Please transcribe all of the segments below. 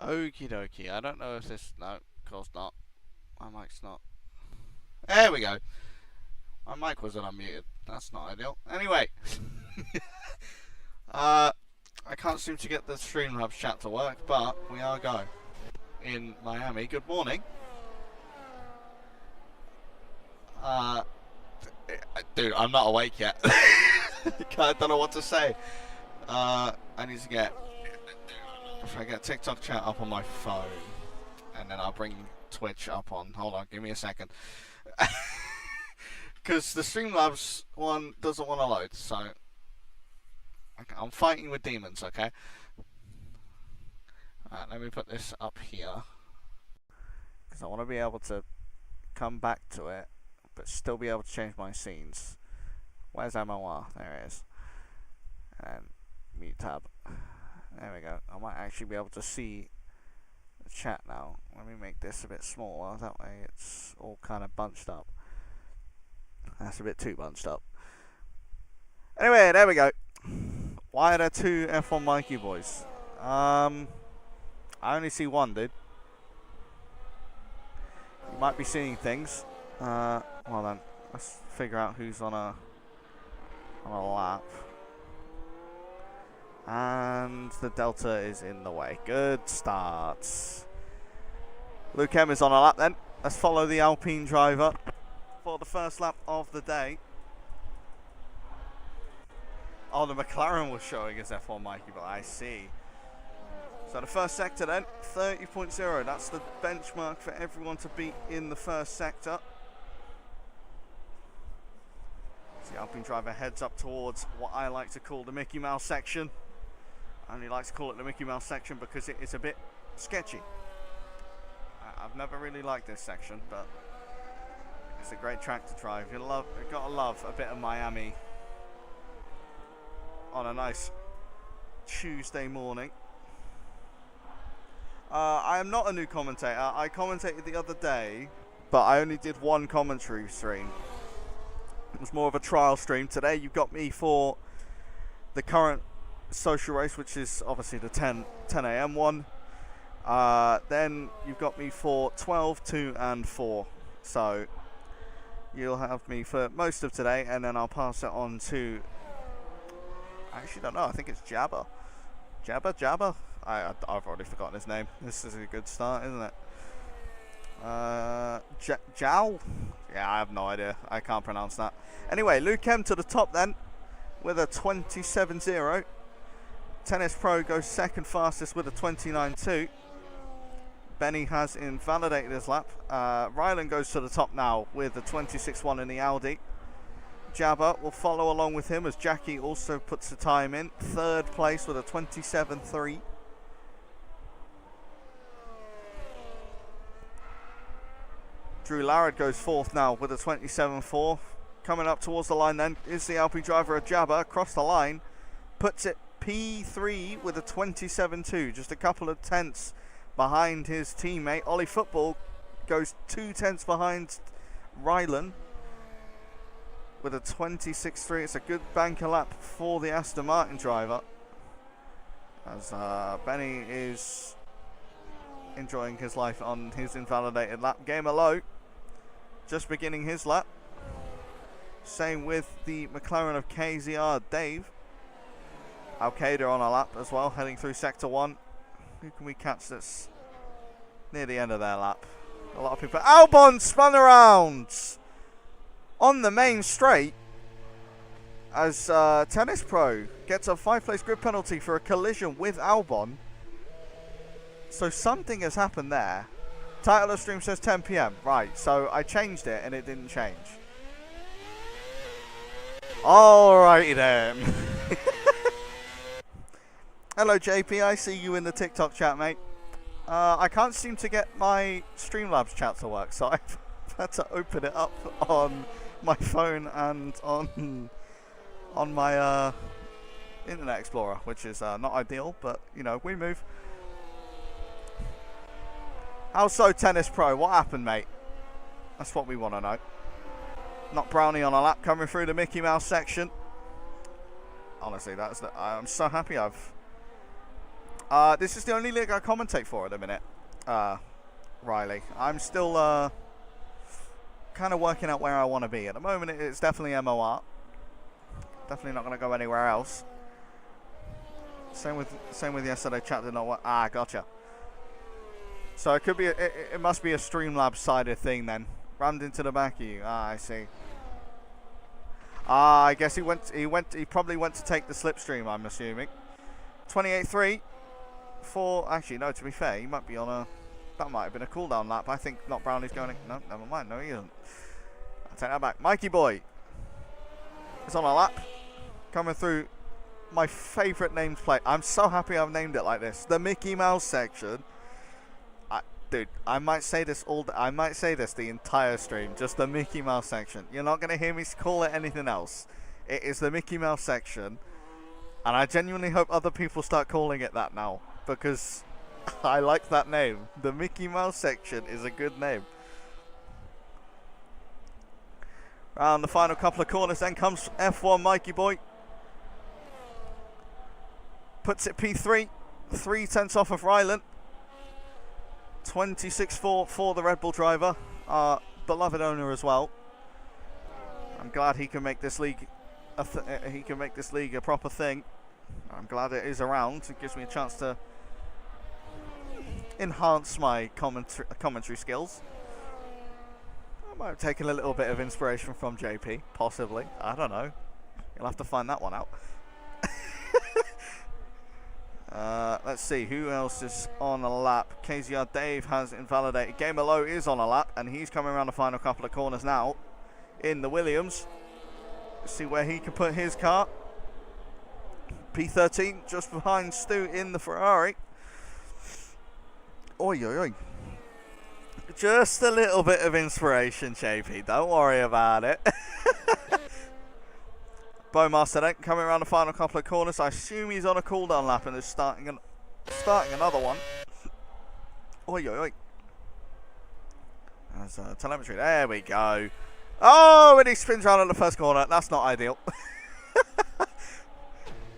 Okie dokie. I don't know if this. No, of course not. My mic's not. There we go. My mic wasn't unmuted. That's not ideal. Anyway. I can't seem to get the Streamlabs chat to work, but we are go in Miami. Good morning. Dude, I'm not awake yet. I don't know what to say. I need to get. If I get TikTok chat up on my phone, and then I'll bring Twitch up on. Hold on, give me a second. Because the Streamlabs one doesn't want to load, so okay, I'm fighting with demons, okay? Alright, let me put this up here. Because I want to be able to come back to it, but still be able to change my scenes. Where's MOR? There it is. And mute tab. There we go. I might actually be able to see the chat now. Let me make this a bit smaller. That way it's all kind of bunched up. That's a bit too bunched up. Anyway, there we go. Why are there two F1 Mikey boys? I only see one, dude. You might be seeing things. Well then, let's figure out who's on a lap. And the Delta is in the way. Good starts. Luke M is on a lap then. Let's follow the Alpine driver for the first lap of the day. Oh, the McLaren was showing as F1 Mikey, but I see. So the first sector then, 30.0. That's the benchmark for everyone to beat in the first sector. So the Alpine driver heads up towards what I like to call the Mickey Mouse section. I only like to call it the Mickey Mouse section because it is a bit sketchy. I've never really liked this section, but it's a great track to drive. You've got to love a bit of Miami on a nice Tuesday morning. I am not a new commentator. I commentated the other day, but I only did one commentary stream. It was more of a trial stream. Today you've got me for the current social race, which is obviously the 10 a.m. one. Then you've got me for 12, 2 and 4. So you'll have me for most of today, and then I'll pass it on to, I actually don't know, I think it's Jabba. Jabba? I've already forgotten his name. This is a good start, isn't it? Jowl? Yeah, I have no idea. I can't pronounce that. Anyway, Luke M to the top then with a 27.0. Tennis Pro goes second fastest with a 29.2. Benny has invalidated his lap. Rylan goes to the top now with a 26.1 in the Audi. Jabba will follow along with him as Jackie also puts the time in. Third place with a 27.3. Drew Larrard goes fourth now with a 27.4. Coming up towards the line then is the Alpine driver of Jabba. Across the line, puts it P3 with a 27.2. Just a couple of tenths behind his teammate. Ollie Football goes 2 tenths behind Rylan with a 26.3. It's a good banker lap for the Aston Martin driver, as Benny is enjoying his life on his invalidated lap. Gamer Low just beginning his lap. Same with the McLaren of KZR, Dave. Al-Qaeda on a lap as well, heading through Sector 1. Who can we catch that's near the end of their lap? A lot of people. Albon spun around on the main straight as Tennis Pro gets a 5-place grid penalty for a collision with Albon. So something has happened there. Title of stream says 10 p.m. Right, so I changed it and it didn't change. Alrighty then. Hello JP, I see you in the TikTok chat, mate. I can't seem to get my Streamlabs chat to work, so I've had to open it up on my phone and on my Internet Explorer, which is not ideal, but you know, we move. How so, Tennis Pro? What happened, mate? That's what we want to know. Not Brownie on a lap coming through the Mickey Mouse section. Honestly, I'm so happy I've This is the only league I commentate for at the minute, Riley. I'm still kind of working out where I want to be. At the moment, it's definitely MOR. Definitely not going to go anywhere else. Same with yesterday chat did not want. Gotcha. So it could be it must be a Streamlabs sided thing then. Rammed into the back of you. I see. I guess he probably went to take the slipstream, I'm assuming. 28.3 for, actually no, to be fair, he might be on a, that might have been a cooldown lap. I think not Brownie's going in, no, never mind, no he isn't. I'll take that back. Mikey Boy is on a lap, coming through my favourite named plate. I'm so happy I've named it like this. The Mickey Mouse section. Dude, I might say this the entire stream, just the Mickey Mouse section. You're not going to hear me call it anything else. It is the Mickey Mouse section. And I genuinely hope other people start calling it that now, because I like that name. The Mickey Mouse section is a good name. Round the final couple of corners, then comes F1 Mikey Boy. Puts it P3, 3/10 off of Ryland. 26.4 for the Red Bull driver, our beloved owner as well. I'm glad he can make this league a proper thing. I'm glad it is around. It gives me a chance to enhance my commentary skills. I might have taken a little bit of inspiration from JP, possibly. I don't know. You'll have to find that one out. Let's see who else is on a lap. KZR Dave has invalidated. Gamer Low is on a lap, and he's coming around the final couple of corners now in the Williams. Let's see where he can put his car. P13 just behind Stu in the Ferrari. Oi, oi, oi. Just a little bit of inspiration, JP. Don't worry about it. Bowmaster then coming around the final couple of corners. I assume he's on a cooldown lap and is starting another one. Oi, oi, oi. There's telemetry. There we go. Oh, and he spins around in the first corner. That's not ideal.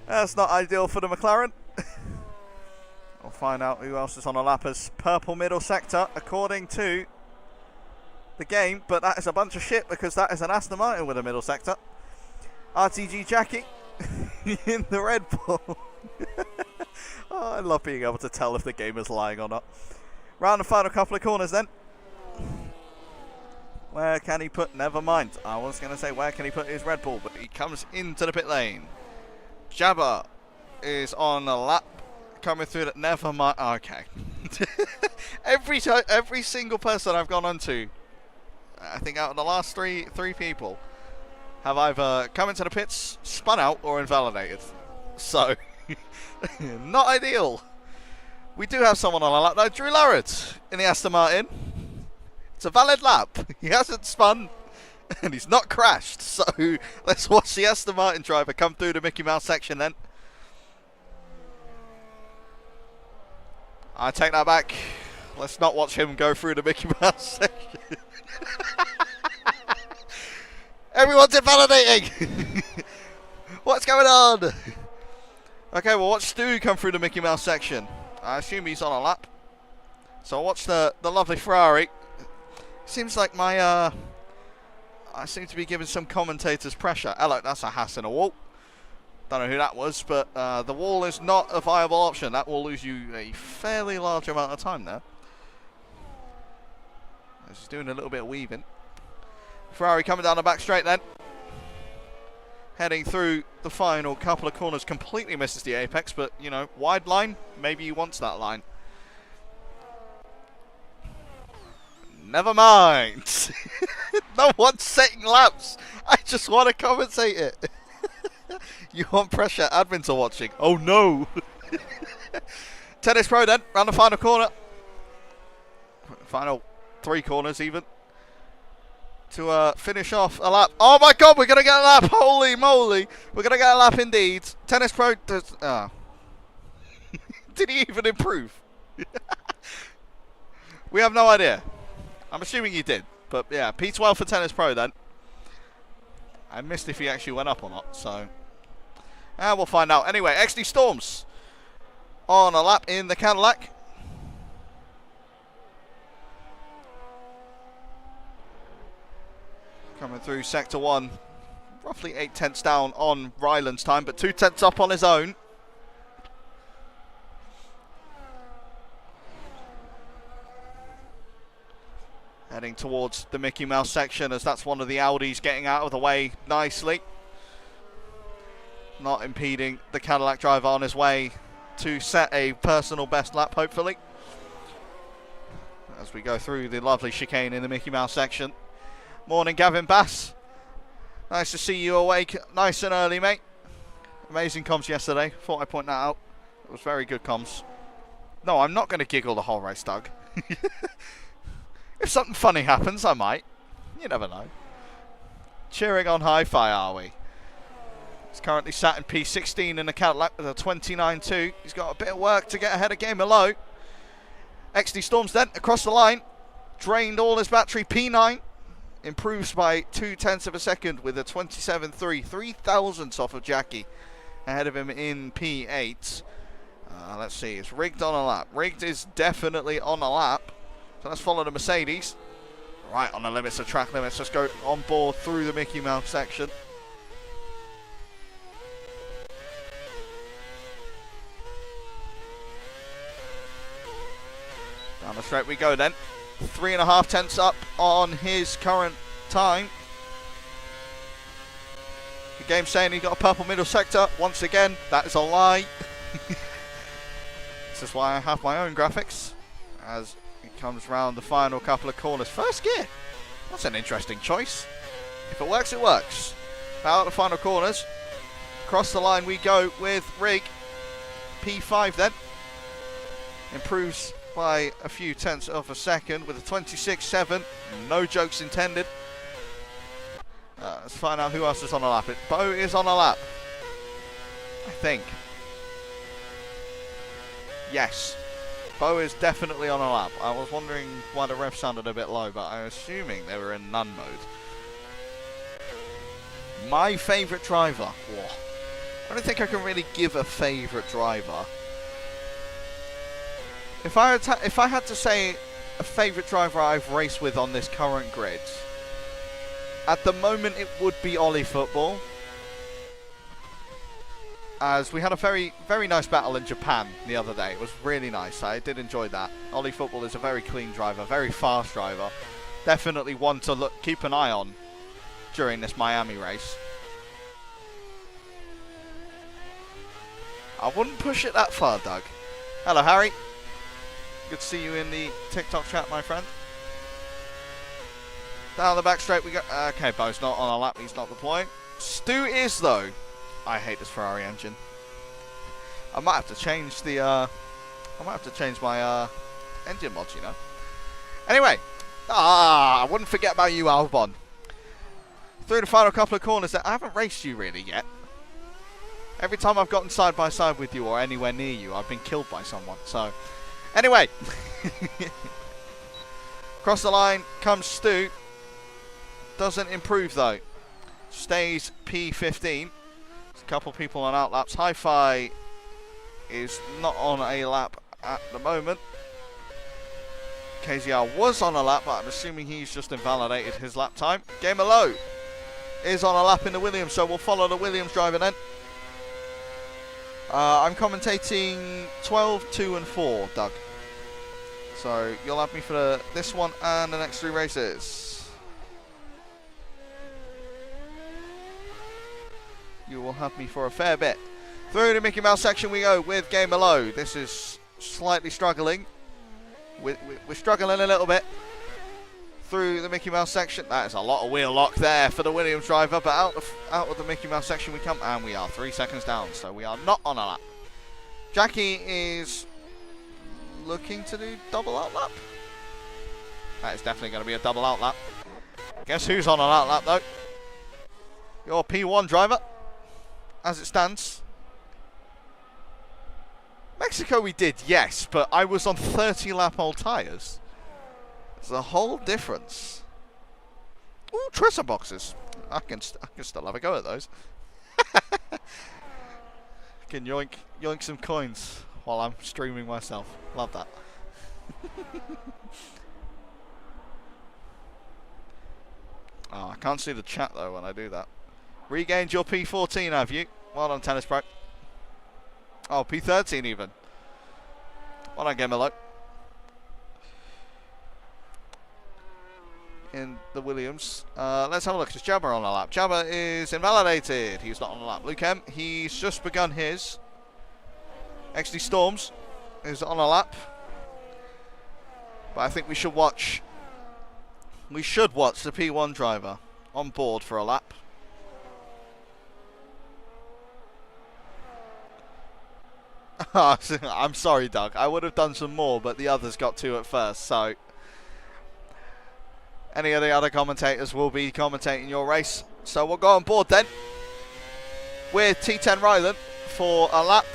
That's not ideal for the McLaren. We'll find out who else is on a lap as purple middle sector, according to the game. But that is a bunch of shit, because that is an Aston Martin with a middle sector. RTG Jackie in the Red Bull. Oh, I love being able to tell if the game is lying or not. Round the final couple of corners then. Where can he put? Never mind. I was going to say where can he put his Red Bull, but he comes into the pit lane. Jabba is on a lap, coming through that. Never mind. Okay. Every single person I've gone on to, I think out of the last three people, have either come into the pits, spun out, or invalidated. So, not ideal. We do have someone on a lap though, Drew Larratt in the Aston Martin. It's a valid lap. He hasn't spun, and he's not crashed. So, let's watch the Aston Martin driver come through the Mickey Mouse section then. I take that back. Let's not watch him go through the Mickey Mouse section. Everyone's invalidating! What's going on? Okay, we'll watch Stu come through the Mickey Mouse section. I assume he's on a lap. So I'll watch the lovely Ferrari. Seems like I seem to be giving some commentators pressure. Hello, that's a Haas in a wall. Don't know who that was, but the wall is not a viable option. That will lose you a fairly large amount of time there. He's doing a little bit of weaving. Ferrari coming down the back straight then. Heading through the final couple of corners. Completely misses the apex, but, you know, wide line. Maybe he wants that line. Never mind. No one's setting laps. I just want to commentate it. You want pressure? Admins are watching. Oh, no. Tennis Pro then. Round the final corner. Final 3 corners even. To finish off a lap. Oh my god, we're going to get a lap. Holy moly. We're going to get a lap indeed. Tennis Pro does... Did he even improve? We have no idea. I'm assuming he did. But yeah, P12 for Tennis Pro then. I missed if he actually went up or not. So we'll find out. Anyway, XD Storms. on a lap in the Cadillac. Coming through sector 1. Roughly 8 tenths down on Ryland's time, but 2 tenths up on his own. Heading towards the Mickey Mouse section, as that's one of the Audis getting out of the way nicely. Not impeding the Cadillac driver on his way to set a personal best lap, hopefully. As we go through the lovely chicane in the Mickey Mouse section. Morning, Gavin Bass. Nice to see you awake nice and early, mate. Amazing comms yesterday. Thought I'd point that out. It was very good comms. No, I'm not going to giggle the whole race, Doug. If something funny happens, I might. You never know. Cheering on hi-fi, are we? He's currently sat in P16 in the Cadillac with a 29.2. He's got a bit of work to get ahead of Gamer Low. XD Storms then across the line. Drained all his battery. P9. Improves by 2 tenths of a second with a 27.3. 3 thousandths off of Jackie. Ahead of him in P8. Let's see. It's Rigged on a lap. Rigged is definitely on a lap. So let's follow the Mercedes. Right on the limits of track limits. Let's go on board through the Mickey Mouse section. Down the straight we go then. 3.5 tenths up on his current time. The game's saying he got a purple middle sector. Once again, that is a lie. This is why I have my own graphics. As he comes round the final couple of corners. First gear. That's an interesting choice. If it works, it works. Out the final corners. Across the line we go with Rig. P5 then. Improves by a few tenths of a second with a 26.7. No jokes intended. Let's find out who else is on a lap. Bo is on a lap. I think. Yes. Bo is definitely on a lap. I was wondering why the ref sounded a bit low, but I'm assuming they were in none mode. My favourite driver. Whoa. I don't think I can really give a favourite driver. If I had to say a favourite driver I've raced with on this current grid, at the moment it would be Ollie Football. As we had a very, very nice battle in Japan the other day. It was really nice. I did enjoy that. Ollie Football is a very clean driver, very fast driver. Definitely one to keep an eye on during this Miami race. I wouldn't push it that far, Doug. Hello, Harry. Good to see you in the TikTok chat, my friend. Down the back straight we go. Okay, Bo's not on a lap. He's not deploying. Stu is, though. I hate this Ferrari engine. I might have to change the. I might have to change my engine mods, you know. Anyway, I wouldn't forget about you, Albon. Through the final couple of corners, I haven't raced you really yet. Every time I've gotten side by side with you or anywhere near you, I've been killed by someone. So, anyway, across the line comes Stu. Doesn't improve though. Stays P15. There's a couple people on outlaps. Hi-Fi is not on a lap at the moment. KZR was on a lap, but I'm assuming he's just invalidated his lap time. Gamer Low is on a lap in the Williams, so we'll follow the Williams driver then. I'm commentating 12, 2 and 4, Doug. So you'll have me for this one and the next 3 races. You will have me for a fair bit. Through the Mickey Mouse section we go with Gamer Low. This is slightly struggling. We're struggling a little bit through the Mickey Mouse section. That is a lot of wheel lock there for the Williams driver, but out of the Mickey Mouse section we come, and we are 3 seconds down, so we are not on a lap. Jackie is looking to do double out lap. That is definitely going to be a double out lap. Guess who's on an out lap though? Your P1 driver, as it stands. Mexico we did, yes, but I was on 30 lap old tyres. There's a whole difference. Ooh, Trisser boxes. I can still have a go at those. Can yoink some coins while I'm streaming myself. Love that. Oh, I can't see the chat though when I do that. Regained your P14, have you? Well done, Tennis Pro. Oh, P13 even. Well done, Gamer Low. In the Williams. Let's have a look. Is Jabba on a lap? Jabba is invalidated. He's not on a lap. Luke M, he's just begun his. XD Storms is on a lap. But I think we should watch. We should watch the P1 driver on board for a lap. I'm sorry, Doug. I would have done some more, but the others got two at first, so any of the other commentators will be commentating your race. So we'll go on board then with T10 Ryland for a lap,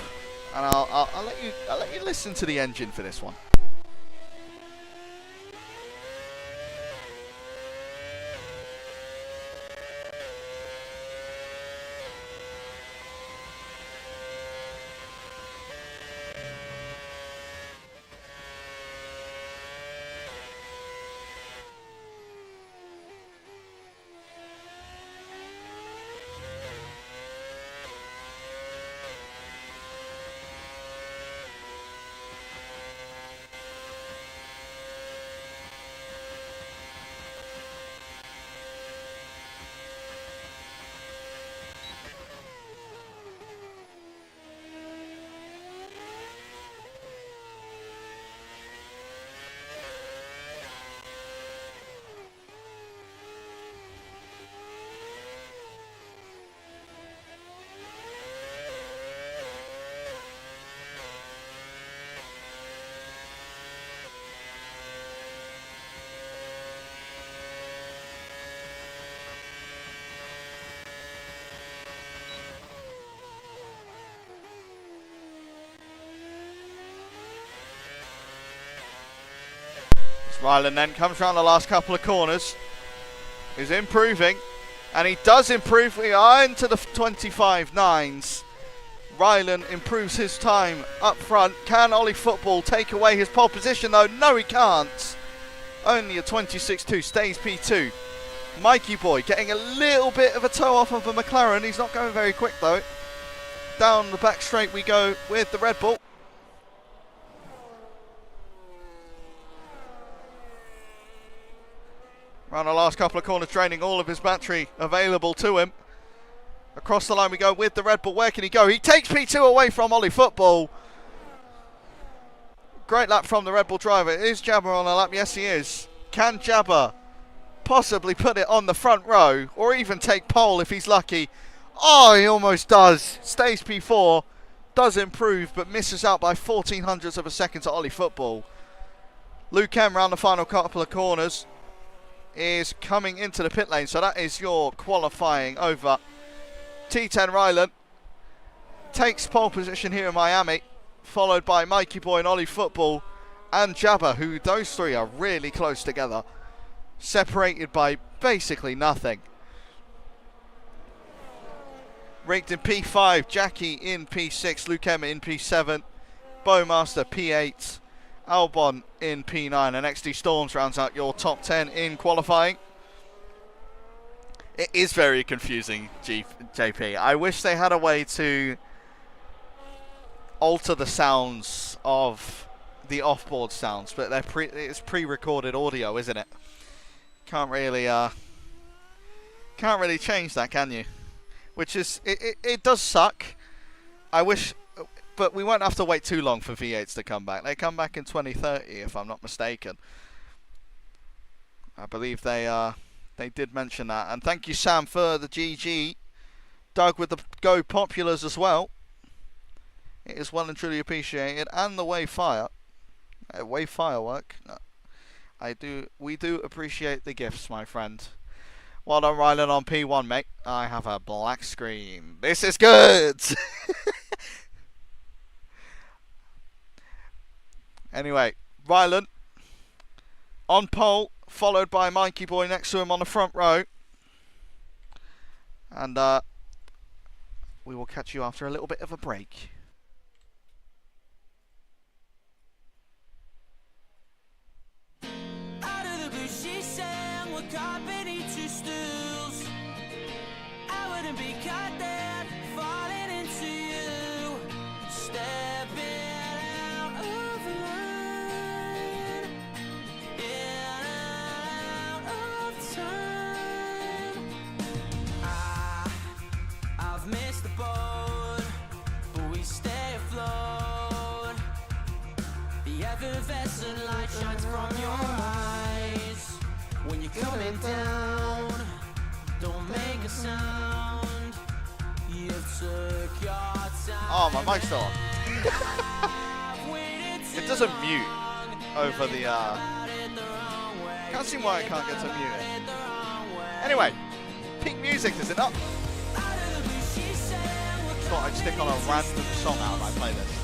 and I'll let you listen to the engine for this one. Ryland then comes around the last couple of corners. He's improving, and he does improve. We are into the 25.9s. Ryland improves his time up front. Can Ollie Football take away his pole position though? No, he can't. Only a 26.2, stays P2. Mikey Boy getting a little bit of a toe off of a McLaren. He's not going very quick though. Down the back straight we go with the Red Bull. Around the last couple of corners, draining all of his battery available to him. Across the line we go with the Red Bull. Where can he go? He takes P2 away from Ollie Football. Great lap from the Red Bull driver. Is Jabba on a lap? Yes, he is. Can Jabba possibly put it on the front row or even take pole if he's lucky? Oh, he almost does. Stays P4. Does improve, but misses out by 0.14 of a second to Ollie Football. Luke M round the final couple of corners is coming into the pit lane, so that is your qualifying over. T10 Ryland takes pole position here in Miami, followed by Mikey Boy and Ollie Football and Jabba, who those three are really close together, separated by basically nothing. Rigged in P5, Jackie in P6, Luke M in P7, Bowmaster P8, Albon in P9, and XD Storms rounds out your top 10 in qualifying. It is very confusing, JP. I wish they had a way to alter the sounds of the off-board sounds, but it's pre-recorded audio, isn't it? Can't really change that, can you? Which is it does suck. I wish. But we won't have to wait too long for V8s to come back. They come back in 2030, if I'm not mistaken. I believe they did mention that. And thank you, Sam, for the GG. Doug with the Go Populars as well. It is well and truly appreciated. And the Wave Firework. We do appreciate the gifts, my friend. Well done, Ryland on P1, mate. I have a black screen. This is good! Anyway, Ryland on pole, followed by Mikey Boy next to him on the front row. And we will catch you after a little bit of a break. caught beneath two stools. I wouldn't be caught there, falling into you, stepping out of line, in and out of time. I've missed the boat, but we stay afloat. The effervescent light shines from your eyes. When you're coming down, don't make a sound. You took your time. Oh, my mic's still on. It doesn't mute over the, can't see why I can't get to mute it. Anyway, peak music, is it not? Thought I'd stick on a random song out of my playlist.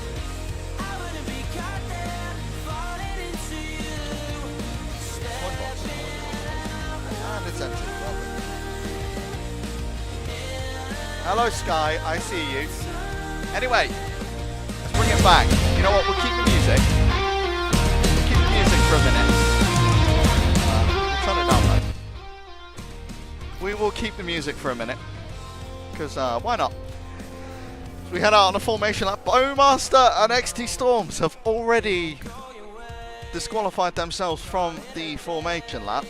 And it's empty. Hello Sky, I see you. Anyway, let's bring it back. You know what, we'll keep the music. We'll keep the music for a minute. We'll turn it down though. We will keep the music for a minute. Because why not? So we head out on a formation lap. Bowmaster and XT Storms have already disqualified themselves from the formation lap.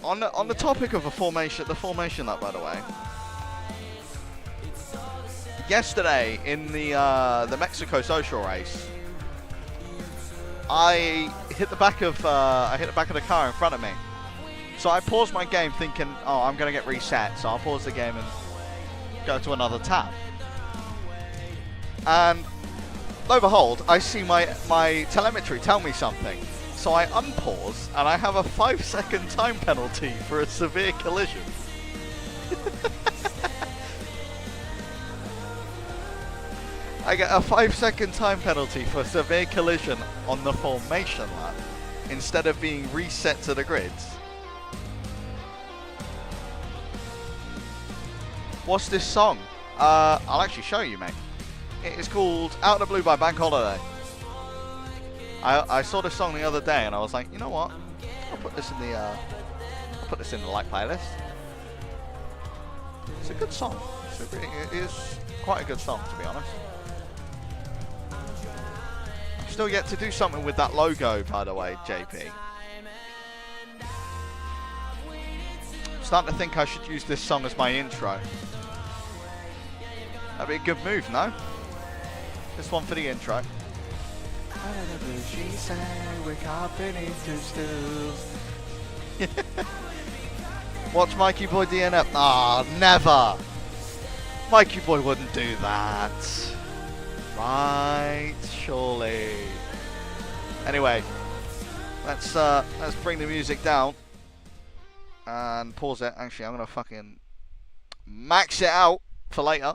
On the topic of the formation lap, by the way. Yesterday in the Mexico social race, I hit the back of the car in front of me. So I paused my game thinking, oh, I'm gonna get reset. So I'll pause the game and go to another tab. And lo and behold, I see my telemetry tell me something. So I unpause, and I have a 5-second time penalty for a severe collision. I get a 5-second time penalty for severe collision on the formation lap, instead of being reset to the grids. What's this song? I'll actually show you, mate. It is called Out of the Blue by Bank Holiday. I saw this song the other day and I was like, you know what? I'll put this in the like playlist. It's a good song. It is quite a good song, to be honest. I'm still yet to do something with that logo, by the way, JP. I'm starting to think I should use this song as my intro. That'd be a good move, no? This one for the intro. Watch Mikey Boy DNF. Ah, never. Mikey Boy wouldn't do that. Right, surely. Anyway, let's bring the music down and pause it. Actually, I'm gonna fucking max it out for later.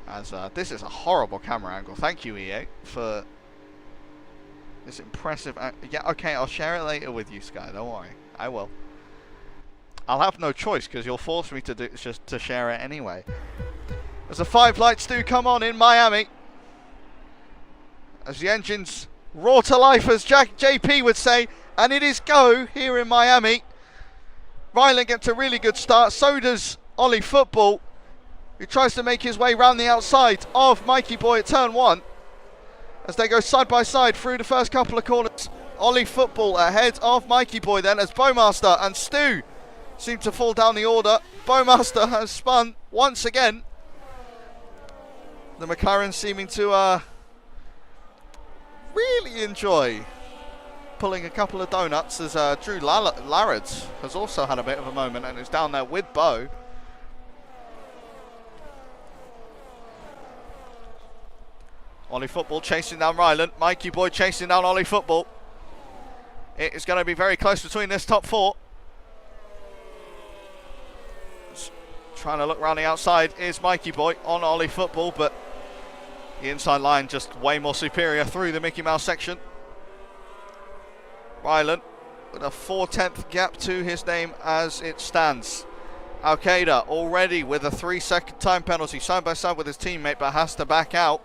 As this is a horrible camera angle. Thank you, EA, for this impressive. Yeah, okay, I'll share it later with you, Sky. Don't worry, I will. I'll have no choice because you'll force me to share it anyway. As the 5 lights do come on in Miami, as the engines roar to life, as JP would say, and it is go here in Miami. Ryland gets a really good start. So does Ollie Football, who tries to make his way round the outside of Mikey Boy at turn 1. As they go side by side through the first couple of corners. Ollie Football ahead of Mikey Boy then, as Bowmaster and Stu seem to fall down the order. Bowmaster has spun once again. The McLaren seeming to really enjoy pulling a couple of donuts, as Drew Larrard has also had a bit of a moment and is down there with Bow. Ollie Football chasing down Ryland. Mikey Boy chasing down Ollie Football. It is going to be very close between this top 4. Trying to look around the outside is Mikey Boy on Ollie Football, but the inside line just way more superior through the Mickey Mouse section. Ryland with a 4/10 gap to his name as it stands. Al-Qaeda already with a 3-second time penalty side by side with his teammate, but has to back out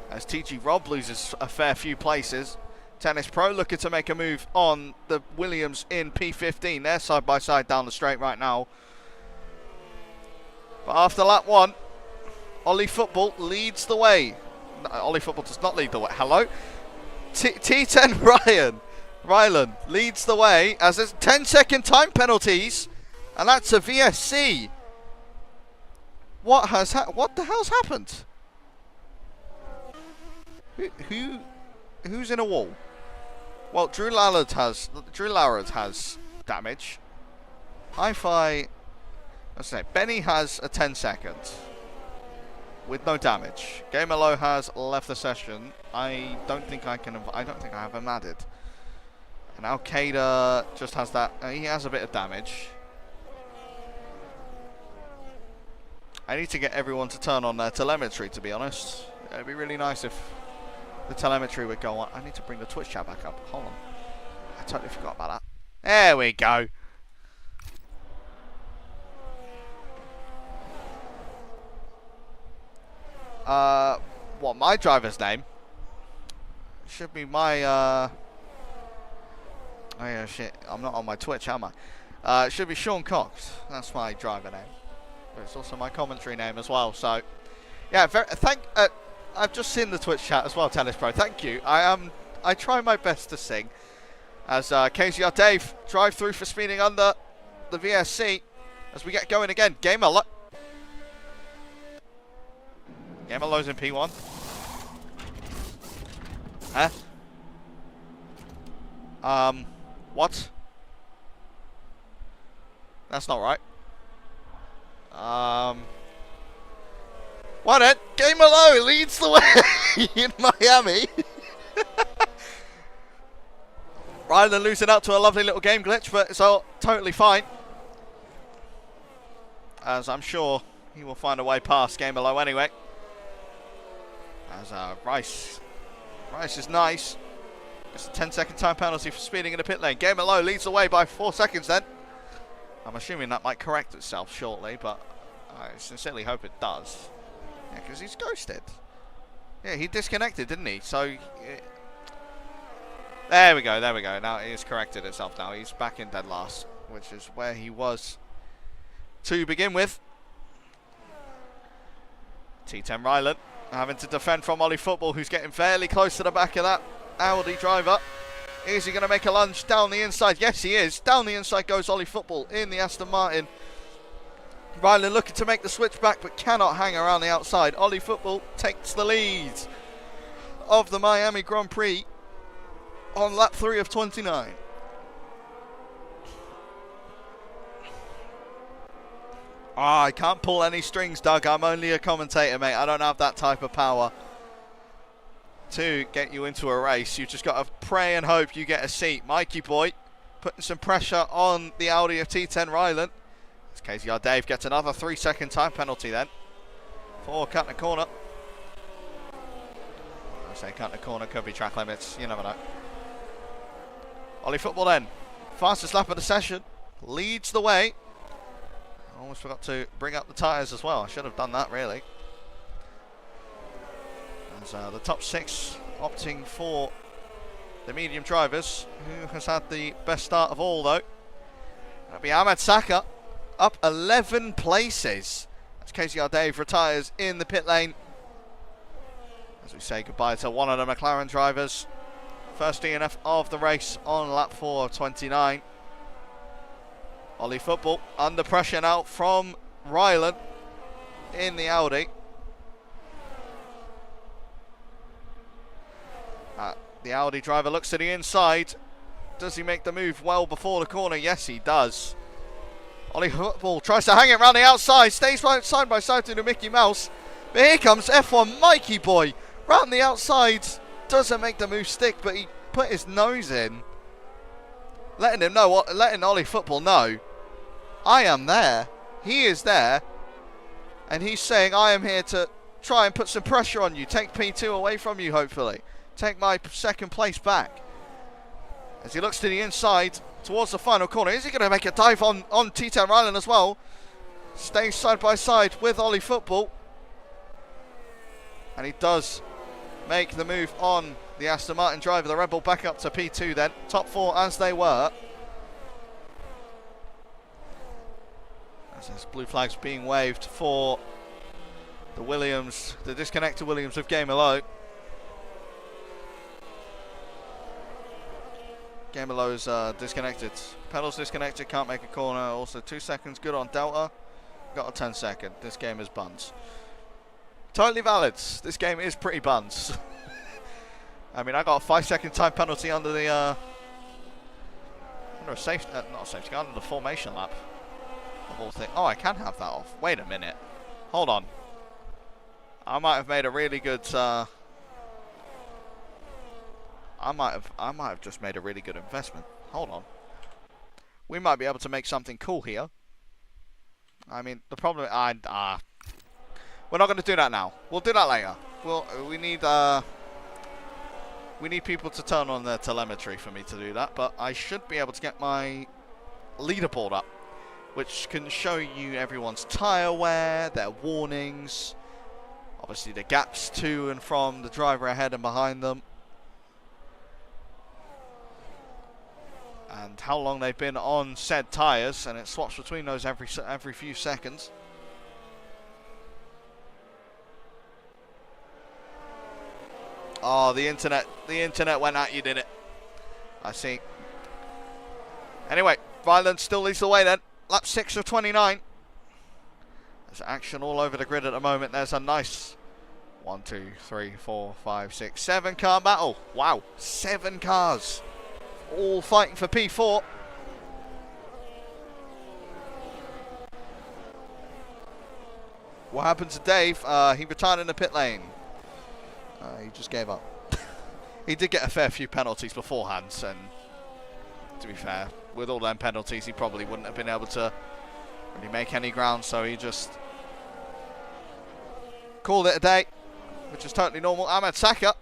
as TG Rob loses a fair few places. Tennis Pro looking to make a move on the Williams in P15. They're side by side down the straight right now. But after lap 1, Ollie Football leads the way. No, Ollie Football does not lead the way. Hello? T10 Rylan leads the way as there's 10-second time penalties. And that's a VSC. What the hell's happened? Who's in a wall? Well, Drew Lallard has damage. Hi-Fi, let's say Benny has a 10 seconds with no damage. Gamer Low has left the session. I don't think I have him added. And Al Qaeda just has that. He has a bit of damage. I need to get everyone to turn on their telemetry, to be honest. It'd be really nice if the telemetry would go on. I need to bring the Twitch chat back up. Hold on. I totally forgot about that. There we go. What, my driver's name? Should be my, oh yeah, shit. I'm not on my Twitch, am I? It should be Sean Cox. That's my driver name. But it's also my commentary name as well, so... Yeah, I've just seen the Twitch chat as well, Tennis Pro. Thank you. I try my best to sing. As KZR Dave drive through for speeding under the VSC. As we get going again. Gamer Low's in P1. Huh? What? That's not right. What it? Gamer Low leads the way in Miami. Rylan losing out to a lovely little game glitch, but it's all totally fine. As I'm sure he will find a way past Gamer Low anyway. As Rice is nice. It's a 10-second time penalty for speeding in the pit lane. Gamer Low leads the way by 4 seconds then. I'm assuming that might correct itself shortly, but I sincerely hope it does. Yeah, because he's ghosted. Yeah, he disconnected, didn't he? So, there we go. Now it has corrected itself now. He's back in dead last, which is where he was to begin with. T10 Rylan having to defend from Ollie Football, who's getting fairly close to the back of that Audi driver. Is he going to make a lunge down the inside? Yes, he is. Down the inside goes Ollie Football in the Aston Martin. Rylan looking to make the switch back, but cannot hang around the outside. Ollie Football takes the lead of the Miami Grand Prix on lap 3 of 29. I can't pull any strings, Doug. I'm only a commentator, mate. I don't have that type of power to get you into a race. You've just got to pray and hope you get a seat. Mikey boy putting some pressure on the Audi of T10 Rylan. As KZR Dave gets another 3-second time penalty then for cutting a corner. I say cutting a corner, could be track limits, you never know. Ollie Football then, fastest lap of the session, leads the way. I almost forgot to bring up the tyres as well. I should have done that really. As the top 6 opting for the medium drivers. Who has had the best start of all though? That'll be Ahmed Saka, up 11 places. As KZR Dave retires in the pit lane. As we say goodbye to one of the McLaren drivers. First DNF of the race on lap 4 of 29. Ollie Football under pressure now from Rylan in the Audi. The Audi driver looks to the inside. Does he make the move well before the corner? Yes, he does. Ollie Football tries to hang it around the outside. Stays side by side to the Mickey Mouse. But here comes F1 Mikey boy. Round the outside. Doesn't make the move stick, but he put his nose in. Letting Ollie Football know, I am there. He is there. And he's saying, I am here to try and put some pressure on you. Take P2 away from you, hopefully. Take my second place back. As he looks to the inside towards the final corner. Is he going to make a dive on T10 Rylan as well? Stays side by side with Ollie Football. And he does make the move on the Aston Martin driver. The Red Bull back up to P2 then. Top 4 as they were. As this blue flag's being waved for the Williams, the disconnected Williams of Game Below. Game Below's disconnected. Pedals disconnected, can't make a corner. Also 2 seconds good on Delta. Got a 10-second. This game is buns. Totally valid. This game is pretty buns. I mean, I got a 5-second time penalty under the under a safety, not a safety car, under the formation lap. The whole thing. Oh, I can have that off. Wait a minute. Hold on. I might have made a really good. I might have just made a really good investment. Hold on. We might be able to make something cool here. I mean, the problem, we're not going to do that now. We'll do that later. We need people to turn on their telemetry for me to do that, but I should be able to get my leaderboard up, which can show you everyone's tyre wear, their warnings, obviously the gaps to and from the driver ahead and behind them, and how long they've been on said tyres, and it swaps between those every few seconds. Oh, the internet went at you, did it? I see. Anyway, Ryland still leads the way then. Lap 6 of 29. There's action all over the grid at the moment. There's a nice 1, 2, 3, 4, 5, 6, 7 car battle. Wow, 7 cars. All fighting for P4. What happened to Dave? He retired in the pit lane. He just gave up. He did get a fair few penalties beforehand, and to be fair, with all them penalties, he probably wouldn't have been able to really make any ground, so he just called it a day, which is totally normal. Ahmed Saka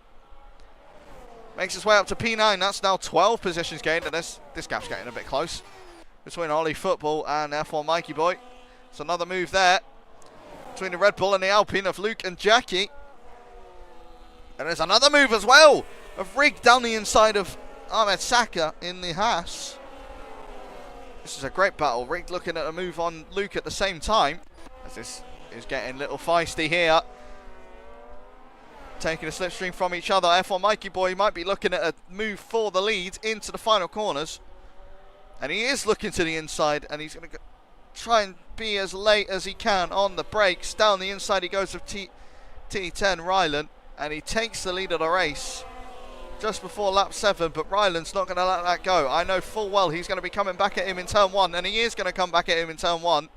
makes his way up to P9. That's now 12 positions gained, and this gap's getting a bit close between Ollie Football and F1 Mikey Boy. It's another move there between the Red Bull and the Alpine of Luke and Jackie. And there's another move as well of Rig down the inside of Ahmed Saka in the Haas. This is a great battle. Rig looking at a move on Luke at the same time, as this is getting a little feisty here. Taking a slipstream from each other. F1 Mikey Boy might be looking at a move for the lead into the final corners. And he is looking to the inside, and he's going to try and be as late as he can on the brakes. Down the inside he goes of T10 Ryland. And he takes the lead of the race just before lap 7, but Ryland's not going to let that go. I know full well he's going to be coming back at him in turn 1, and he is going to come back at him in turn 1.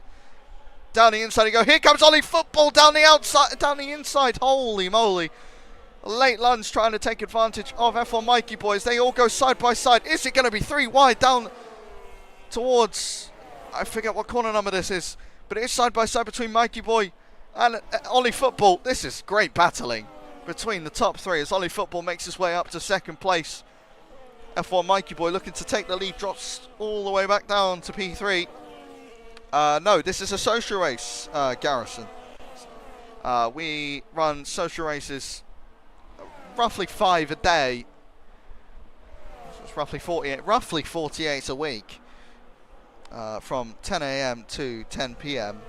Down the inside he goes. Here comes Ollie Football down the outside, down the inside. Holy moly. A late lunge trying to take advantage of F1 Mikey Boys. They all go side by side. Is it going to be 3 wide down towards, I forget what corner number this is, but it is side by side between Mikey Boy and Ollie Football. This is great battling between the top 3 as Ollie Football makes his way up to 2nd place. F1 Mikey Boy looking to take the lead, drops all the way back down to P3. No, this is a social race, Garrison. We run social races roughly 5 a day. So it's roughly 48 a week, from 10 AM to 10 PM.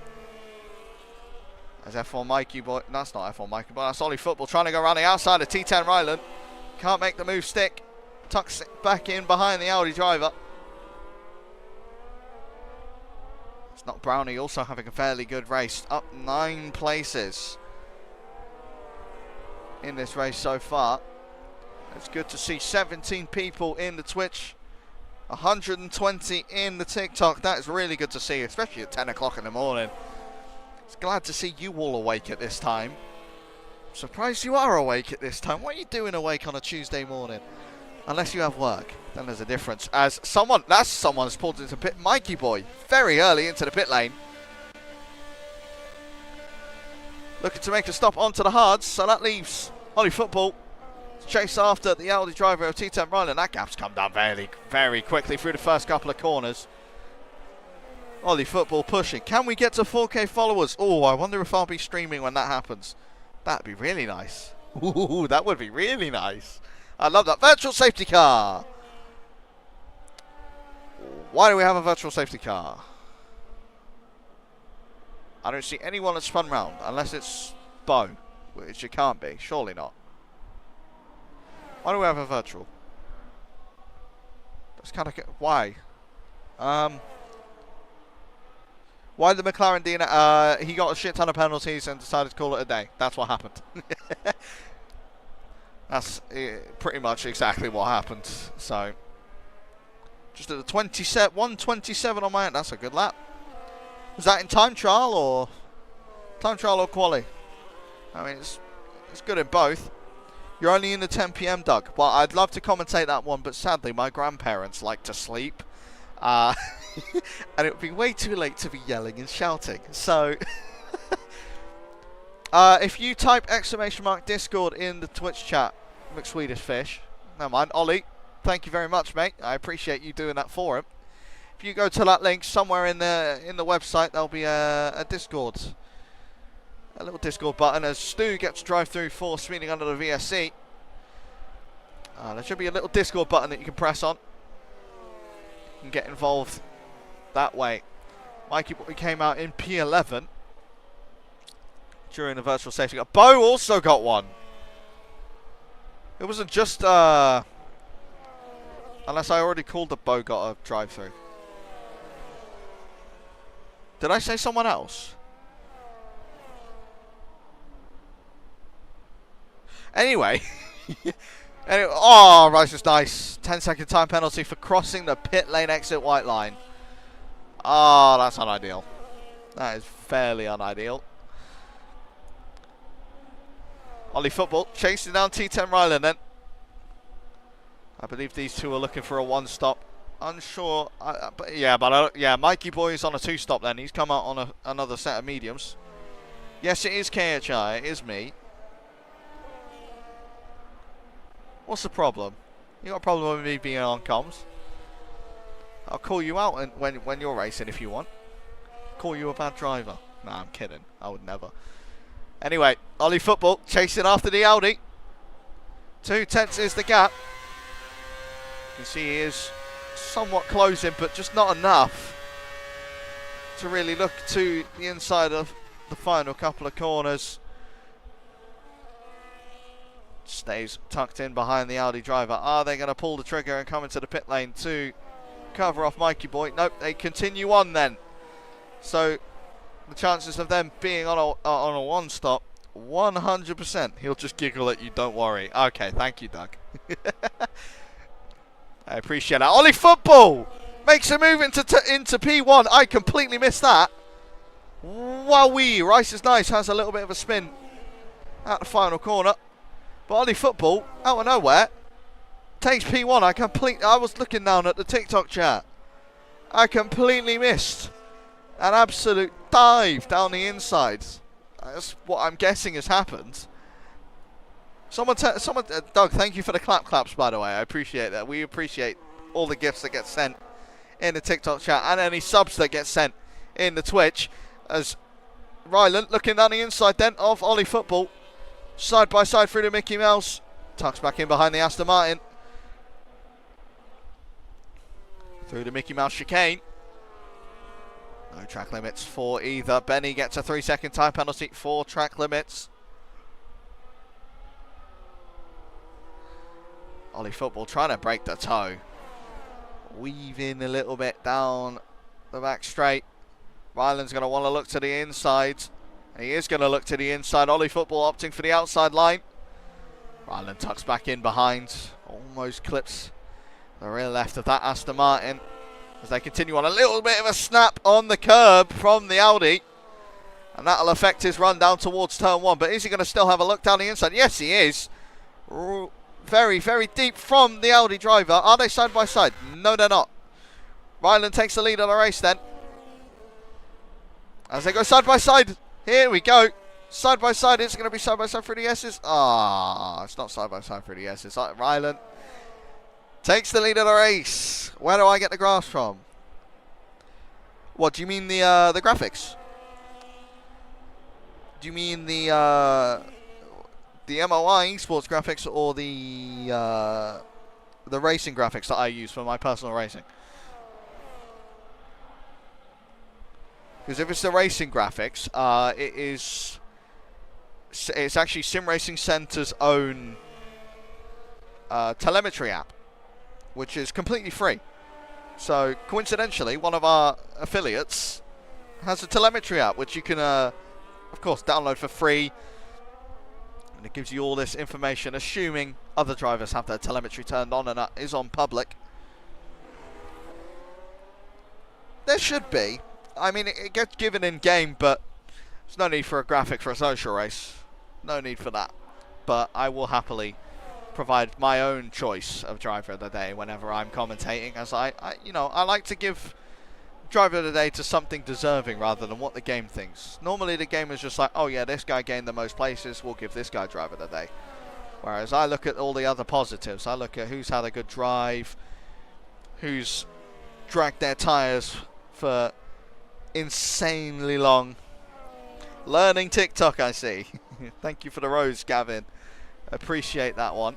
As F1 Mikey Boy, that's not F1 Mikey Boy, that's Ollie Football trying to go around the outside of T10 Ryland. Can't make the move stick. Tucks it back in behind the Audi driver. It's not Brownie also having a fairly good race. Up 9 places in this race so far. It's good to see 17 people in the Twitch, 120 in the TikTok. That is really good to see, especially at 10 o'clock in the morning. Glad to see you all awake at this time. Surprised you are awake at this time. What are you doing awake on a Tuesday morning? Unless you have work, then there's a difference. As someone's pulled into pit. Mikey Boy, very early into the pit lane. Looking to make a stop onto the hards, so that leaves Ollie Football to chase after the Audi driver of T10 Ryland. That gap's come down very, very quickly through the first couple of corners. Ollie Football pushing. Can we get to 4K followers? Oh, I wonder if I'll be streaming when that happens. That'd be really nice. Ooh, that would be really nice. I love that. Virtual safety car. Why do we have a virtual safety car? I don't see anyone that's spun round, unless it's Bo, which it can't be. Surely not. Why do we have a virtual? That's kind of... Why? Why the McLaren Dina? He got a shit ton of penalties and decided to call it a day. That's what happened. That's pretty much exactly what happened. So, just at the 1:27 on my end. That's a good lap. Was that in time trial or quali? I mean, it's good in both. You're only in the 10 p.m. Doug. Well, I'd love to commentate that one, but sadly, my grandparents like to sleep. And it would be way too late to be yelling and shouting. So, if you type !Discord in the Twitch chat, McSwedish Fish, never mind, Ollie, thank you very much, mate. I appreciate you doing that for him. If you go to that link somewhere in the website, there'll be a Discord, a little Discord button as Stu gets to drive through for speeding under the VSC. There should be a little Discord button that you can press on and get involved that way. Mikey came out in P11 during the virtual safety car. Bo also got one. It wasn't just unless I already called that Bo got a drive-through. Did I say someone else? Anyway. Oh, Rice is nice. 10-second time penalty for crossing the pit lane exit white line. Oh, that's unideal. That is fairly unideal. Ollie Football chasing down T10 Ryland then. I believe these two are looking for a one-stop. Unsure. Yeah, Mikey Boy is on a two-stop then. He's come out on another set of mediums. Yes, it is KHI. It is me. What's the problem? You got a problem with me being on comms? I'll call you out when you're racing if you want. Call you a bad driver. Nah, I'm kidding. I would never. Anyway, Ollie Football chasing after the Audi. 2/10 is the gap. You can see he is somewhat closing, but just not enough to really look to the inside of the final couple of corners. Stays tucked in behind the Audi driver. Are they going to pull the trigger and come into the pit lane to cover off Mikey Boy? Nope, they continue on then. So the chances of them being on a one stop, 100%. He'll just giggle at you, don't worry. Okay, thank you, Doug. I appreciate that. Ollie Football makes a move into P1. I completely missed that. Wowee. Rice is nice. Has a little bit of a spin at the final corner. But Ollie Football, out of nowhere, takes P1. I was looking down at the TikTok chat. I completely missed an absolute dive down the inside. That's what I'm guessing has happened. Someone, Doug, thank you for the claps, by the way. I appreciate that. We appreciate all the gifts that get sent in the TikTok chat and any subs that get sent in the Twitch. As Ryland looking down the inside then of Ollie Football. Side by side through the Mickey Mouse. Tucks back in behind the Aston Martin. Through the Mickey Mouse chicane. No track limits for either. Benny gets a 3-second time penalty for track limits. Ollie Football trying to break the toe. Weaving a little bit down the back straight. Ryland's going to want to look to the inside. He is going to look to the inside. Ollie Football opting for the outside line. Ryland tucks back in behind. Almost clips the rear left of that Aston Martin. As they continue on a little bit of a snap on the curb from the Audi. And that'll affect his run down towards turn 1. But is he going to still have a look down the inside? Yes, he is. Very, very deep from the Audi driver. Are they side by side? No, they're not. Ryland takes the lead on the race then. As they go side by side. Here we go. Side by side. Is it going to be side by side through the S's? Ah, it's not side by side through the S's. Ryland takes the lead of the race. Where do I get the graphs from? What, do you mean the graphics? Do you mean the the MOR esports graphics or the racing graphics that I use for my personal racing? Because if it's the racing graphics, it's actually Sim Racing Center's own telemetry app, which is completely free. So coincidentally, one of our affiliates has a telemetry app which you can, of course, download for free, and it gives you all this information, assuming other drivers have their telemetry turned on and that is on public. There should be. I mean, it gets given in game, but there's no need for a graphic for a social race. No need for that. But I will happily provide my own choice of driver of the day whenever I'm commentating, as I like to give driver of the day to something deserving rather than what the game thinks. Normally the game is just like, oh yeah, this guy gained the most places, we'll give this guy driver of the day. Whereas I look at all the other positives. I look at who's had a good drive, who's dragged their tyres for insanely long. Learning TikTok, I see. Thank you for the rose, Gavin. Appreciate that one.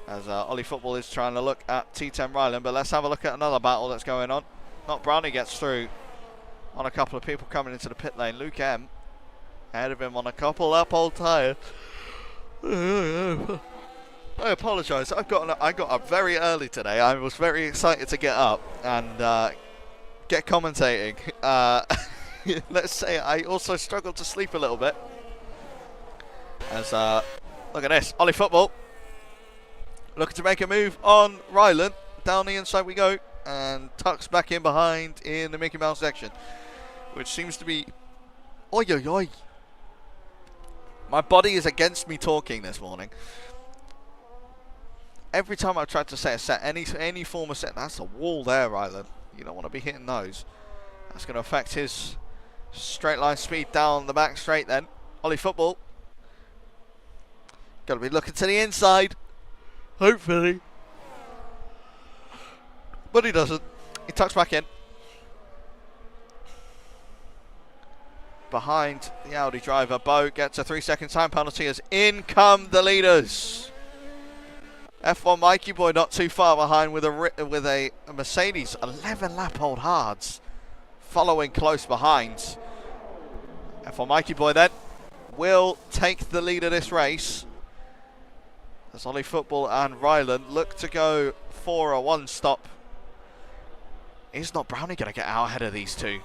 As Ollie Football is trying to look at T10 Ryland, but let's have a look at another battle that's going on. Not Brownie gets through on a couple of people coming into the pit lane. Luke M ahead of him on a couple up-old tyres. I apologise. I got up very early today. I was very excited to get up and get commentating. Let's say I also struggled to sleep a little bit. As look at this, Ollie Football looking to make a move on Ryland. Down the inside we go, and tucks back in behind in the Mickey Mouse section, which seems to be oi oi oi. My body is against me talking this morning. Every time I've tried to set a set, any form of set, that's a wall there, Ryland. You don't want to be hitting those. That's going to affect his straight line speed down the back straight then. Ollie Football. Got to be looking to the inside. Hopefully. But he doesn't. He tucks back in. Behind the Audi driver, Bo gets a 3-second time penalty as in come the leaders. F1 Mikey Boy not too far behind with a Mercedes 11 lap old hards following close behind. F1 Mikey Boy then will take the lead of this race as Ollie Football and Ryland look to go for a one-stop. Is not Brownie going to get out ahead of these two?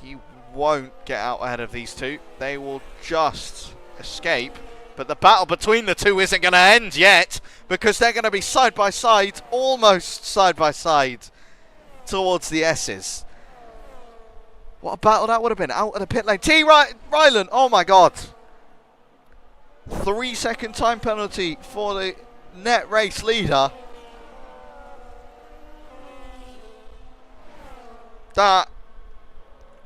He won't get out ahead of these two. They will just escape. But the battle between the two isn't going to end yet, because they're going to be side by side, almost side by side, towards the S's. What a battle that would have been. Out of the pit lane. Ryland, oh my god. 3-second time penalty for the net race leader. That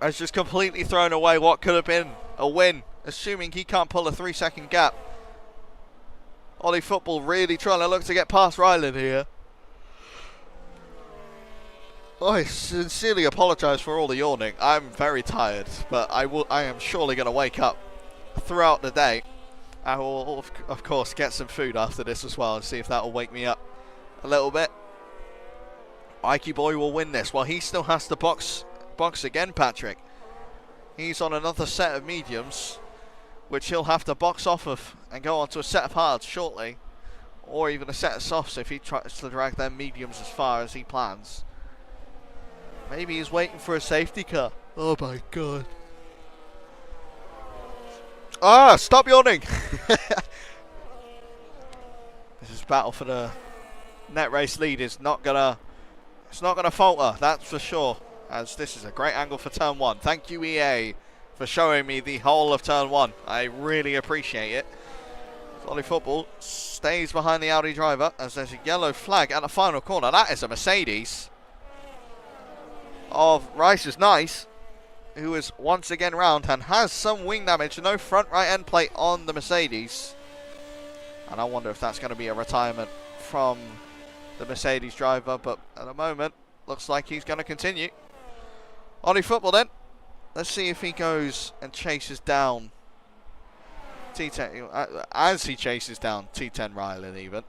has just completely thrown away what could have been a win, assuming he can't pull a 3-second gap. Ollie Football really trying to look to get past Ryland here. I sincerely apologise for all the yawning. I'm very tired, but I am surely going to wake up throughout the day. I will, of course, get some food after this as well and see if that will wake me up a little bit. Mikey Boy will win this. Well, he still has to box again, Patrick. He's on another set of mediums, which he'll have to box off of and go on to a set of hards shortly, or even a set of softs if he tries to drag their mediums as far as he plans. Maybe he's waiting for a safety car. Oh my god. Ah, stop yawning. This is battle for the net race lead. It's not gonna falter, that's for sure. As this is a great angle for turn 1. Thank you, EA, for showing me the whole of turn 1. I really appreciate it. Ollie Football stays behind the Audi driver as there's a yellow flag at the final corner. That is a Mercedes of Rice's Nice, who is once again round and has some wing damage. No front right end plate on the Mercedes. And I wonder if that's going to be a retirement from the Mercedes driver, but at the moment looks like he's going to continue. Ollie Football then, let's see if he goes and chases down T10 as he chases down T10 Ryland even.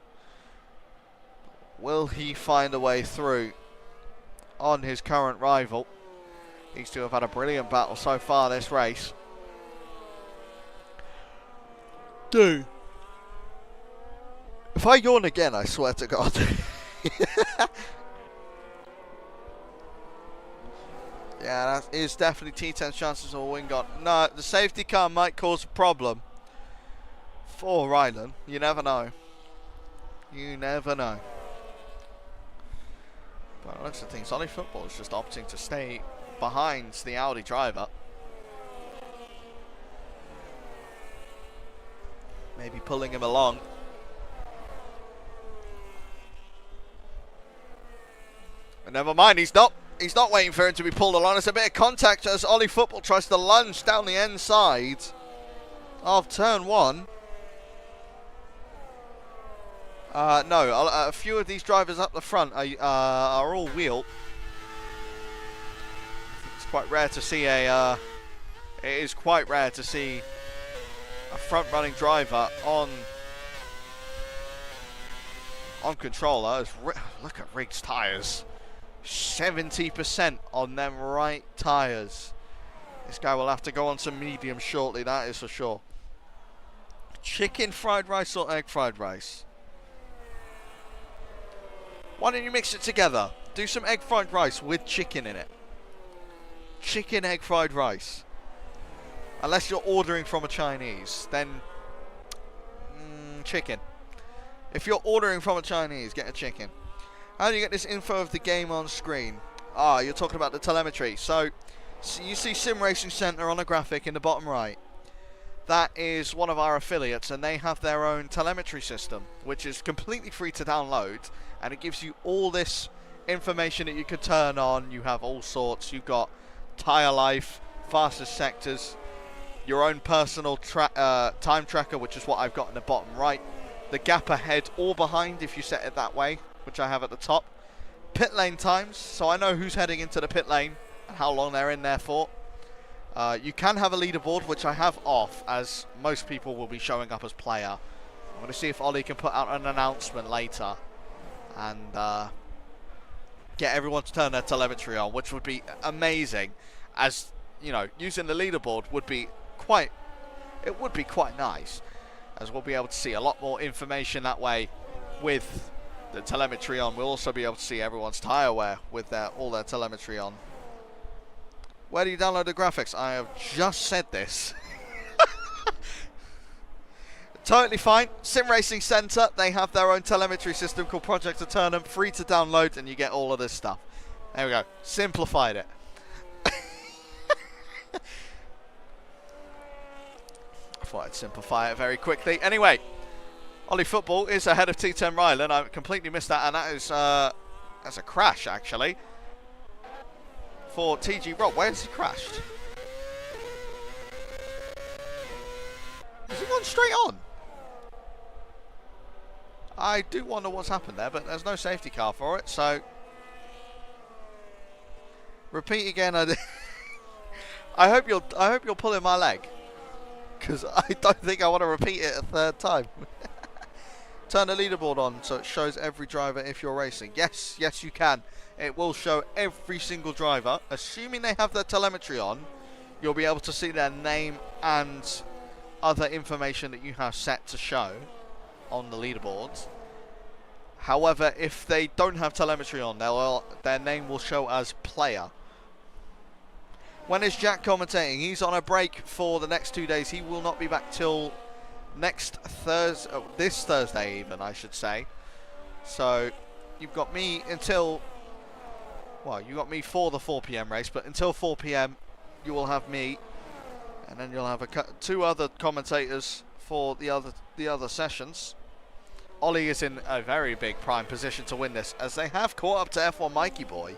Will he find a way through on his current rival? These two have had a brilliant battle so far this race. Dude. If I yawn again, I swear to God. Yeah, that is definitely T10's chances of a win gone. No, the safety car might cause a problem for Rylan. You never know. You never know. But looks at things, Ollie Football is just opting to stay behind the Audi driver. Maybe pulling him along. But never mind, he's not waiting for him to be pulled along. There's a bit of contact as Ollie Football tries to lunge down the inside of turn 1. No, a few of these drivers up the front are all wheel. It's quite rare to see it is quite rare to see a front-running driver on controller. Look at Riggs' tyres. 70% on them right tyres. This guy will have to go on some medium shortly, that is for sure. Chicken fried rice or egg fried rice? Why don't you mix it together? Do some egg fried rice with chicken in it. Chicken egg fried rice. Unless you're ordering from a Chinese, then chicken. If you're ordering from a Chinese, get a chicken. How do you get this info of the game on screen? Ah, you're talking about the telemetry. So you see Sim Racing Center on a graphic in the bottom right. That is one of our affiliates, and they have their own telemetry system, which is completely free to download, and it gives you all this information that you could turn on. You have all sorts. You've got tire life, fastest sectors, your own personal time tracker, which is what I've got in the bottom right, the gap ahead or behind if you set it that way, which I have at the top, pit lane times, so I know who's heading into the pit lane and how long they're in there for. You can have a leaderboard, which I have off, as most people will be showing up as player. I'm going to see if Ollie can put out an announcement later and get everyone to turn their telemetry on, which would be amazing, as, you know, using the leaderboard would be quite nice, as we'll be able to see a lot more information that way with the telemetry on. We'll also be able to see everyone's tyre wear with all their telemetry on. Where do you download the graphics? I have just said this. Totally fine. Sim Racing Center, they have their own telemetry system called Project Eternum, free to download, and you get all of this stuff. There we go. Simplified it. I thought I'd simplify it very quickly. Anyway, Ollie Football is ahead of T10 Ryland. I completely missed that, and that is that's a crash actually for TG Rob. Where has he crashed? Has he gone straight on? I do wonder what's happened there, but there's no safety car for it, so repeat again. I hope you're pulling my leg, because I don't think I want to repeat it a third time. Turn the leaderboard on so it shows every driver if you're racing. Yes, you can. It will show every single driver. Assuming they have their telemetry on, you'll be able to see their name and other information that you have set to show on the leaderboards. However, if they don't have telemetry on, their name will show as player. When is Jack commentating? He's on a break for the next 2 days. He will not be back till next Thursday, this Thursday even, I should say. So you've got me until, well, you got me for the 4 PM race, but until 4 PM you will have me, and then you'll have two other commentators for the other sessions. Ollie is in a very big prime position to win this, as they have caught up to F1 Mikey Boy,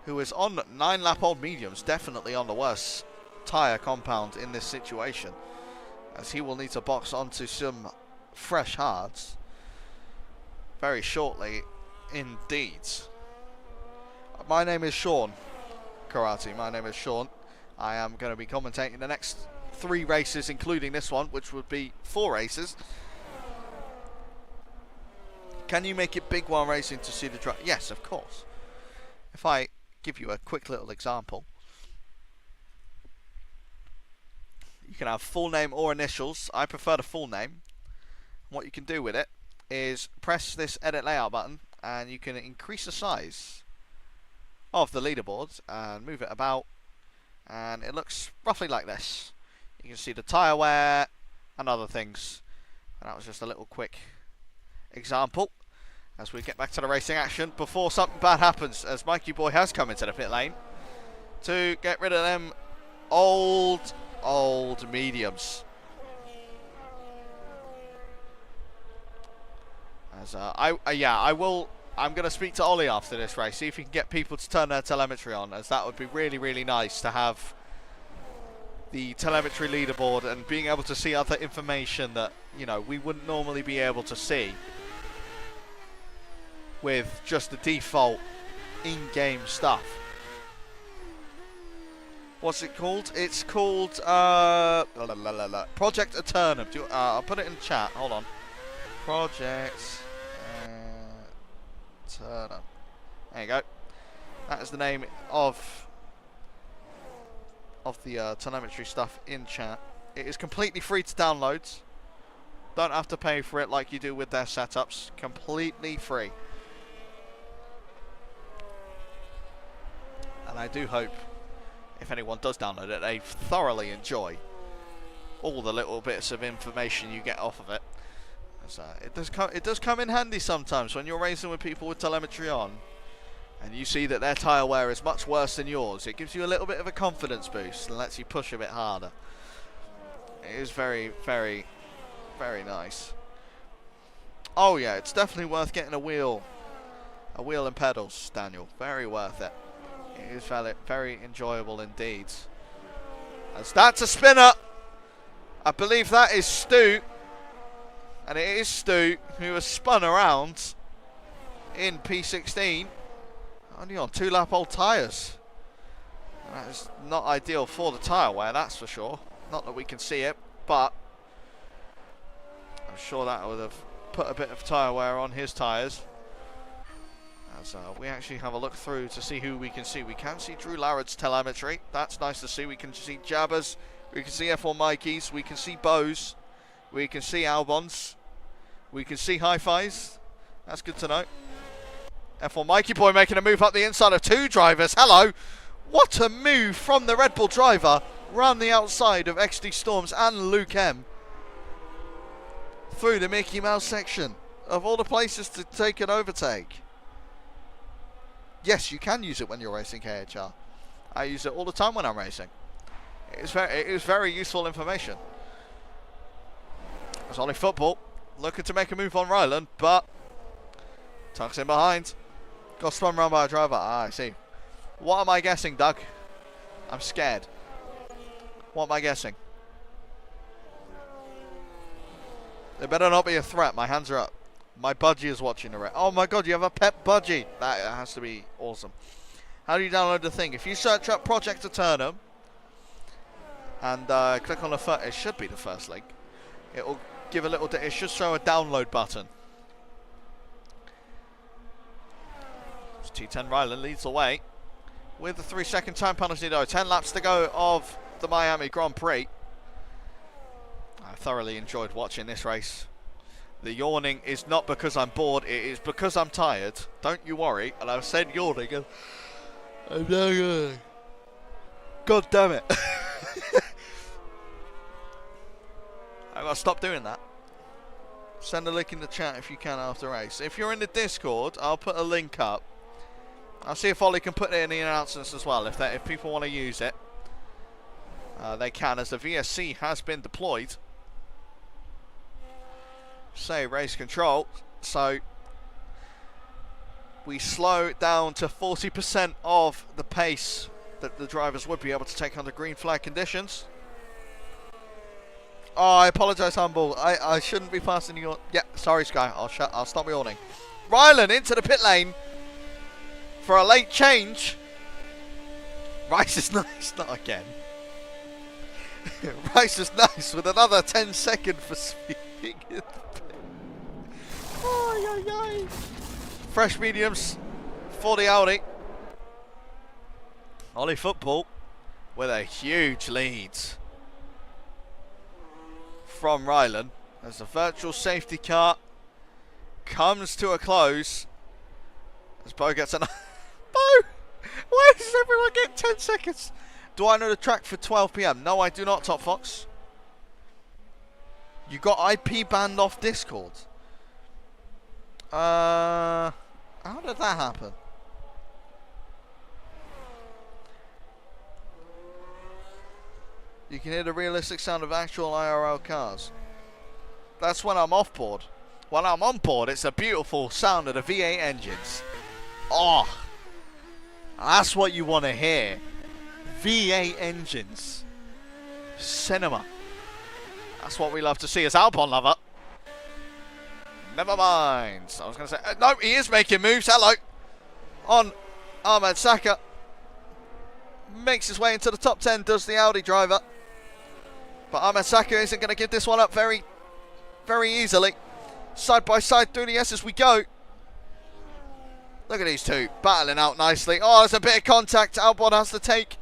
who is on 9-lap-old mediums, definitely on the worst tyre compound in this situation, as he will need to box onto some fresh hards very shortly indeed. My name is Sean Karate. My name is Sean. I am going to be commentating the next 3 races, including this one, which would be 4 races. Can you make it big while racing to see the drive? Yes, of course. If I give you a quick little example, you can have full name or initials. I prefer the full name. What you can do with it is press this edit layout button, and you can increase the size of the leaderboard and move it about, and it looks roughly like this. You can see the tyre wear and other things. And that was just a little quick example as we get back to the racing action before something bad happens, as Mikey Boy has come into the pit lane to get rid of them old mediums. As I'm going to speak to Ollie after this race, see if he can get people to turn their telemetry on, as that would be really nice to have the telemetry leaderboard and being able to see other information that, you know, we wouldn't normally be able to see with just the default in-game stuff. What's it called? It's called Project Eternum. I'll put it in the chat. Hold on. Project Eternum. There you go. That is the name of the telemetry stuff in chat. It is completely free to download. Don't have to pay for it like you do with their setups. Completely free. And I do hope, if anyone does download it, they thoroughly enjoy all the little bits of information you get off of it. So it does come in handy sometimes when you're racing with people with telemetry on, and you see that their tyre wear is much worse than yours. It gives you a little bit of a confidence boost and lets you push a bit harder. It is very nice. Oh yeah, it's definitely worth getting a wheel and pedals, Daniel. Very worth it. It is very enjoyable indeed. As that's a spinner. I believe that is Stu. And it is Stu who has spun around in P16. Only on 2-lap-old tyres. That is not ideal for the tyre wear, that's for sure. Not that we can see it, but I'm sure that would have put a bit of tyre wear on his tyres. As we actually have a look through to see who we can see. We can see Drew Larrod's telemetry. That's nice to see. We can see Jabbers. We can see F1 Mikeys. We can see Bose. We can see Albons. We can see Hi-Fis. That's good to know. F1 Mikey Boy making a move up the inside of 2 drivers. Hello. What a move from the Red Bull driver. Round the outside of XD Storms and Luke M. Through the Mickey Mouse section. Of all the places to take an overtake. Yes, you can use it when you're racing KHR. I use it all the time when I'm racing. It is very useful information. It's only football. Looking to make a move on Ryland, but tucks in behind. Got spun round by a driver. I see. What am I guessing, Doug? I'm scared. What am I guessing? There better not be a threat. My hands are up. My budgie is watching the race. Oh my god, you have a pet budgie. That has to be awesome. How do you download the thing? If you search up Project Eternum and click on the first, it should be the first link. It will give a little, it should show a download button. T10 Ryland leads the way with the 3-second time penalty though. 10 laps to go of the Miami Grand Prix. I thoroughly enjoyed watching this race. The yawning is not because I'm bored, it is because I'm tired. Don't you worry. And I've said yawning and I'm not going. God damn it. I've got to stop doing that. Send a link in the chat if you can after race. If you're in the Discord, I'll put a link up. I'll see if Ollie can put it in the announcements as well. If people want to use it, they can, as the VSC has been deployed. Say race control, so we slow down to 40% of the pace that the drivers would be able to take under green flag conditions. Oh, I apologise, Humble. I shouldn't be passing you on. Yeah, sorry, Sky. I'll stop yawning. Ryland into the pit lane for a late change. Rice is nice, not again. Rice is nice with another 10-second for speeding in the pit. Oh, yeah, yeah. Fresh mediums for the Audi. Ollie Football with a huge lead from Ryland as the virtual safety car comes to a close. As Bo gets an... Bo! Why does everyone get 10 seconds? Do I know the track for 12 PM? No, I do not, Top Fox. You got IP banned off Discord. How did that happen? You can hear the realistic sound of actual IRL cars. That's when I'm off board. When I'm on board, it's a beautiful sound of the V8 engines. Oh, that's what you want to hear. V8 engines. Cinema. That's what we love to see as Albon lover. Never mind. I was going to say, no, he is making moves. Hello. On Ahmed Saka. Makes his way into the top 10, does the Audi driver. But Ahmed Saka isn't going to give this one up very, very easily. Side by side through the S as we go. Look at these two battling out nicely. Oh, there's a bit of contact. Albon has to take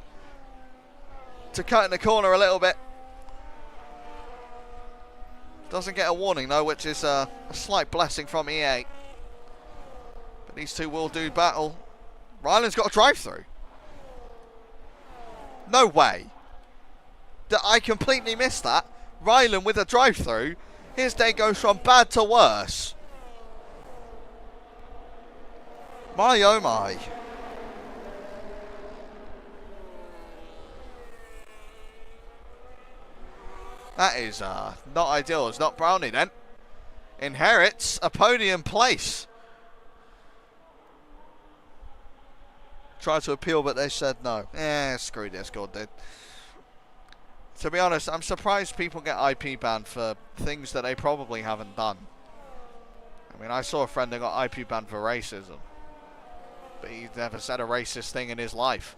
to cut in the corner a little bit. Doesn't get a warning though, which is a slight blessing from EA. But these two will do battle. Ryland's got a drive-through. No way. I completely missed that. Ryland with a drive-through. His day goes from bad to worse. My oh my. That is not ideal. It's not Brownie then. Inherits a podium place. Tried to appeal, but they said no. Screw this, God did. To be honest, I'm surprised people get IP banned for things that they probably haven't done. I mean, I saw a friend that got IP banned for racism. But he never said a racist thing in his life.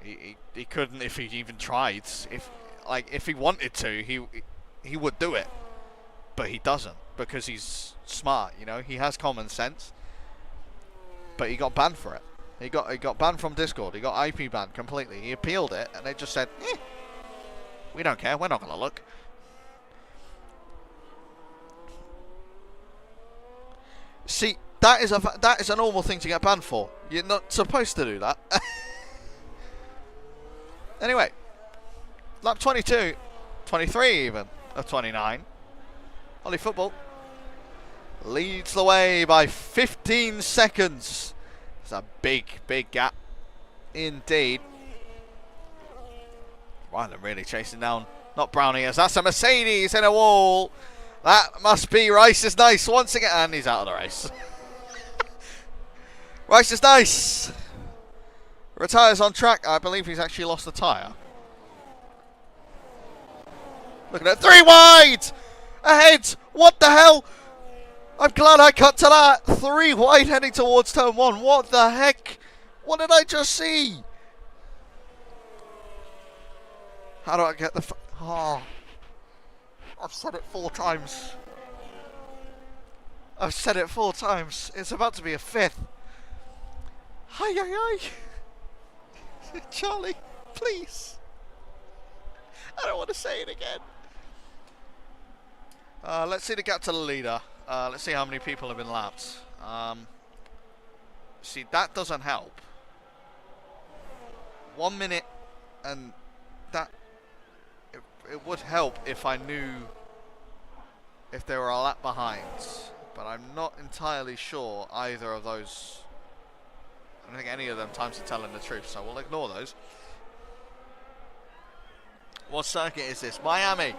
He couldn't if he even tried. If he wanted to, he would do it. But he doesn't, because he's smart, you know. He has common sense. But he got banned for it. He got banned from Discord. He got IP banned completely. He appealed it, and they just said, we don't care. We're not going to look. See, that is a normal thing to get banned for. You're not supposed to do that. Anyway, lap 22, 23 even, of 29. Ollie Football leads the way by 15 seconds. It's a big, big gap indeed. Ryland really chasing down, not Brownie, as that's a Mercedes in a wall. That must be Rice is nice once again, and he's out of the race. Rice is nice. Retires on track. I believe he's actually lost the tyre. Look at that, 3 wide! Ahead! What the hell? I'm glad I cut to that. 3 wide heading towards turn 1. What the heck? What did I just see? How do I get the... Oh. I've said it 4 times. I've said it 4 times. It's about to be a 5th. Hi, hi, hi. Charlie, please. I don't want to say it again. Let's see the gap to the leader. Let's see how many people have been lapped. See, that doesn't help. 1 minute, and that... It would help if I knew if they were a lap behind. But I'm not entirely sure either of those... I don't think any of them times are telling the truth, so we'll ignore those. What circuit is this? Miami.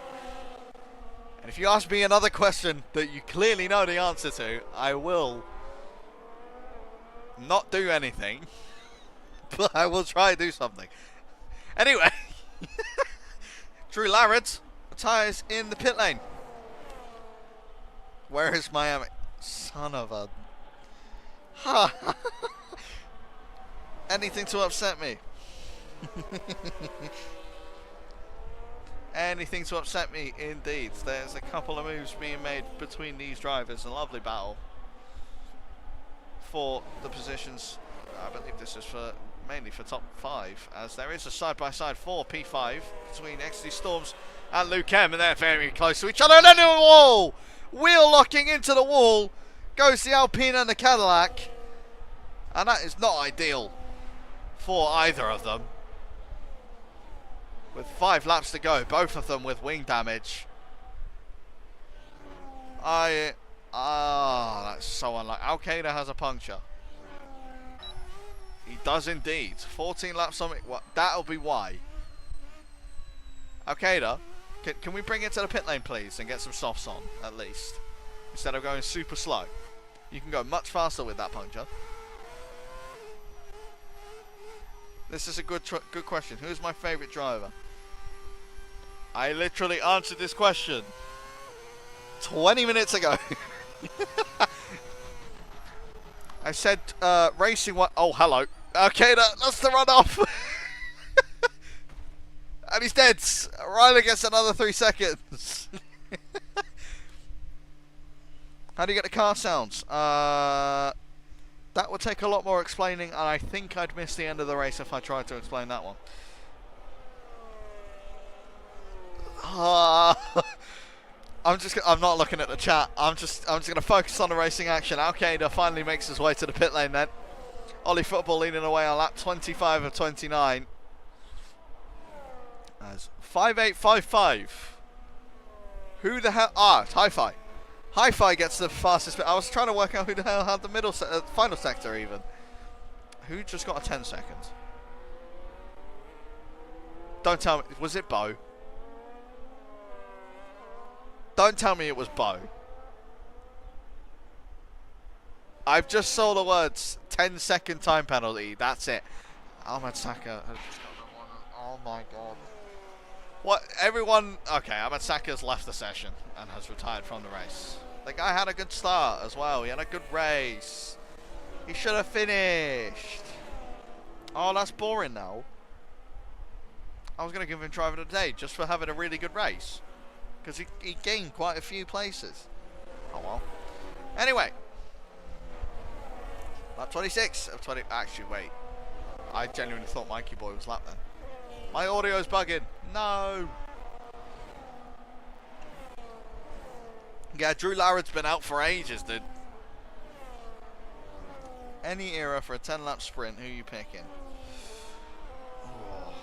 And if you ask me another question that you clearly know the answer to, I will not do anything, but I will try to do something. Anyway, Drew Larrard retires in the pit lane. Where is Miami? Son of a... Anything to upset me. anything to upset me, indeed. There's a couple of moves being made between these drivers. A lovely battle for the positions. I believe this is for mainly for top 5, as there is a side-by-side for P5 between XD Storms and Luke M, and they're very close to each other, and then the wall! Wheel locking into the wall, goes the Alpine and the Cadillac, and that is not ideal for either of them. With 5 laps to go, both of them with wing damage. That's so unlucky. Al-Qaeda has a puncture. He does indeed. 14 laps on it. Well, that'll be why. Al-Qaeda, can we bring it to the pit lane, please, and get some softs on, at least? Instead of going super slow. You can go much faster with that puncture. This is a good question. Who's my favourite driver? I literally answered this question 20 minutes ago. I said racing one. Oh, hello. Okay, that's the run off. And he's dead. Riley gets another 3 seconds. How do you get the car sounds? That would take a lot more explaining, and I think I'd miss the end of the race if I tried to explain that one. I'm not looking at the chat. I'm just gonna focus on the racing action. Al-Qaeda finally makes his way to the pit lane then. Ollie Football leading away on lap 25 of 29. As 5855. Who the hell? It's Hi-Fi. Hi-Fi gets the fastest. I was trying to work out who the hell had the final sector even. Who just got a 10 seconds? Don't tell me. Was it Bo? Don't tell me it was Bo. I've just saw the words 10-second time penalty. That's it. Ahmed Saka has just got that one. Oh my god. What? Everyone. Okay, Ahmed Saka's left the session and has retired from the race. The guy had a good start as well. He had a good race. He should have finished. Oh, that's boring now. I was going to give him driver of the day just for having a really good race. Because he gained quite a few places. Oh well. Anyway. Lap 26 of 20. Actually, wait. I genuinely thought Mikey Boy was lap then. My audio's bugging. No. Yeah, Drew Larrod's been out for ages, dude. Any era for a 10-lap sprint, who are you picking? Oh.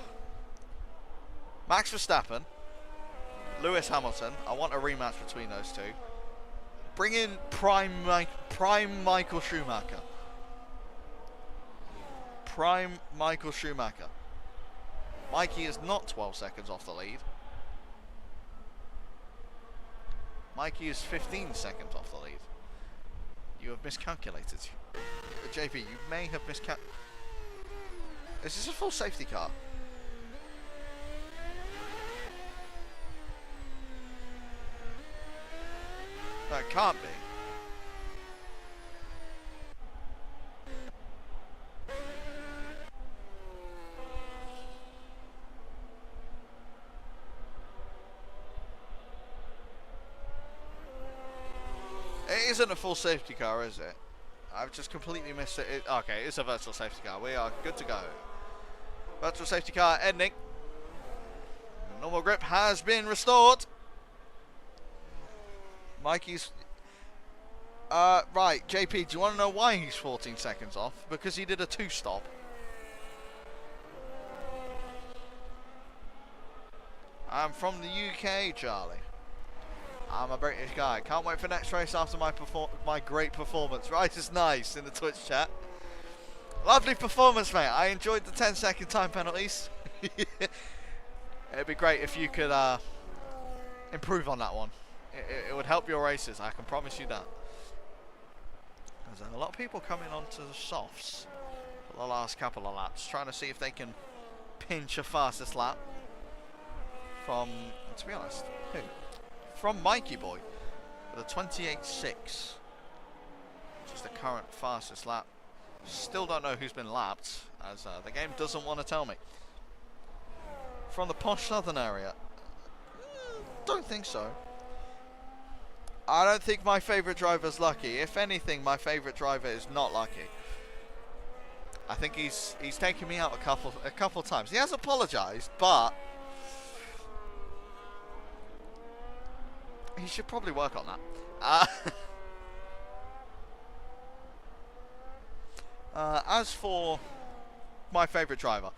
Max Verstappen. Lewis Hamilton. I want a rematch between those two. Bring in prime Michael Schumacher. Prime Michael Schumacher. Mikey is not 12 seconds off the lead. Mikey is 15 seconds off the lead. You have miscalculated. JP, you may have miscalculated. Is this a full safety car? No, it can't be. It isn't a full safety car, is it? I've just completely missed it. Okay, it's a virtual safety car. We are good to go. Virtual safety car ending. Normal grip has been restored. Mikey's... right, JP, do you want to know why he's 14 seconds off? Because he did a 2-stop. I'm from the UK, Charlie. I'm a British guy. Can't wait for next race after my great performance. Right is nice in the Twitch chat. Lovely performance, mate. I enjoyed the 10-second time penalties. It'd be great if you could improve on that one. It would help your races, I can promise you that. There's a lot of people coming onto the softs for the last couple of laps, trying to see if they can pinch a fastest lap from, to be honest, who? From Mikey Boy with a 28.6, which is the current fastest lap. Still don't know who's been lapped, as the game doesn't want to tell me. From the posh southern area, think so. I don't think my favourite driver is lucky. If anything, my favourite driver is not lucky. I think he's taken me out a couple times. He has apologised, but he should probably work on that. As for my favourite driver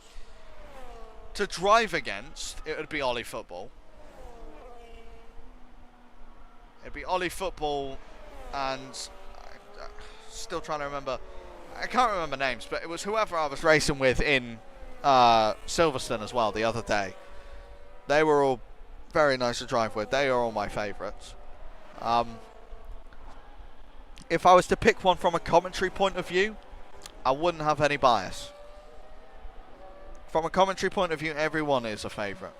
to drive against, it would be Ollie Football. It'd be Ollie Football, and still trying to remember. I can't remember names, but it was whoever I was racing with in Silverstone as well the other day. They were all very nice to drive with. They are all my favourites. If I was to pick one from a commentary point of view, I wouldn't have any bias. From a commentary point of view, everyone is a favourite.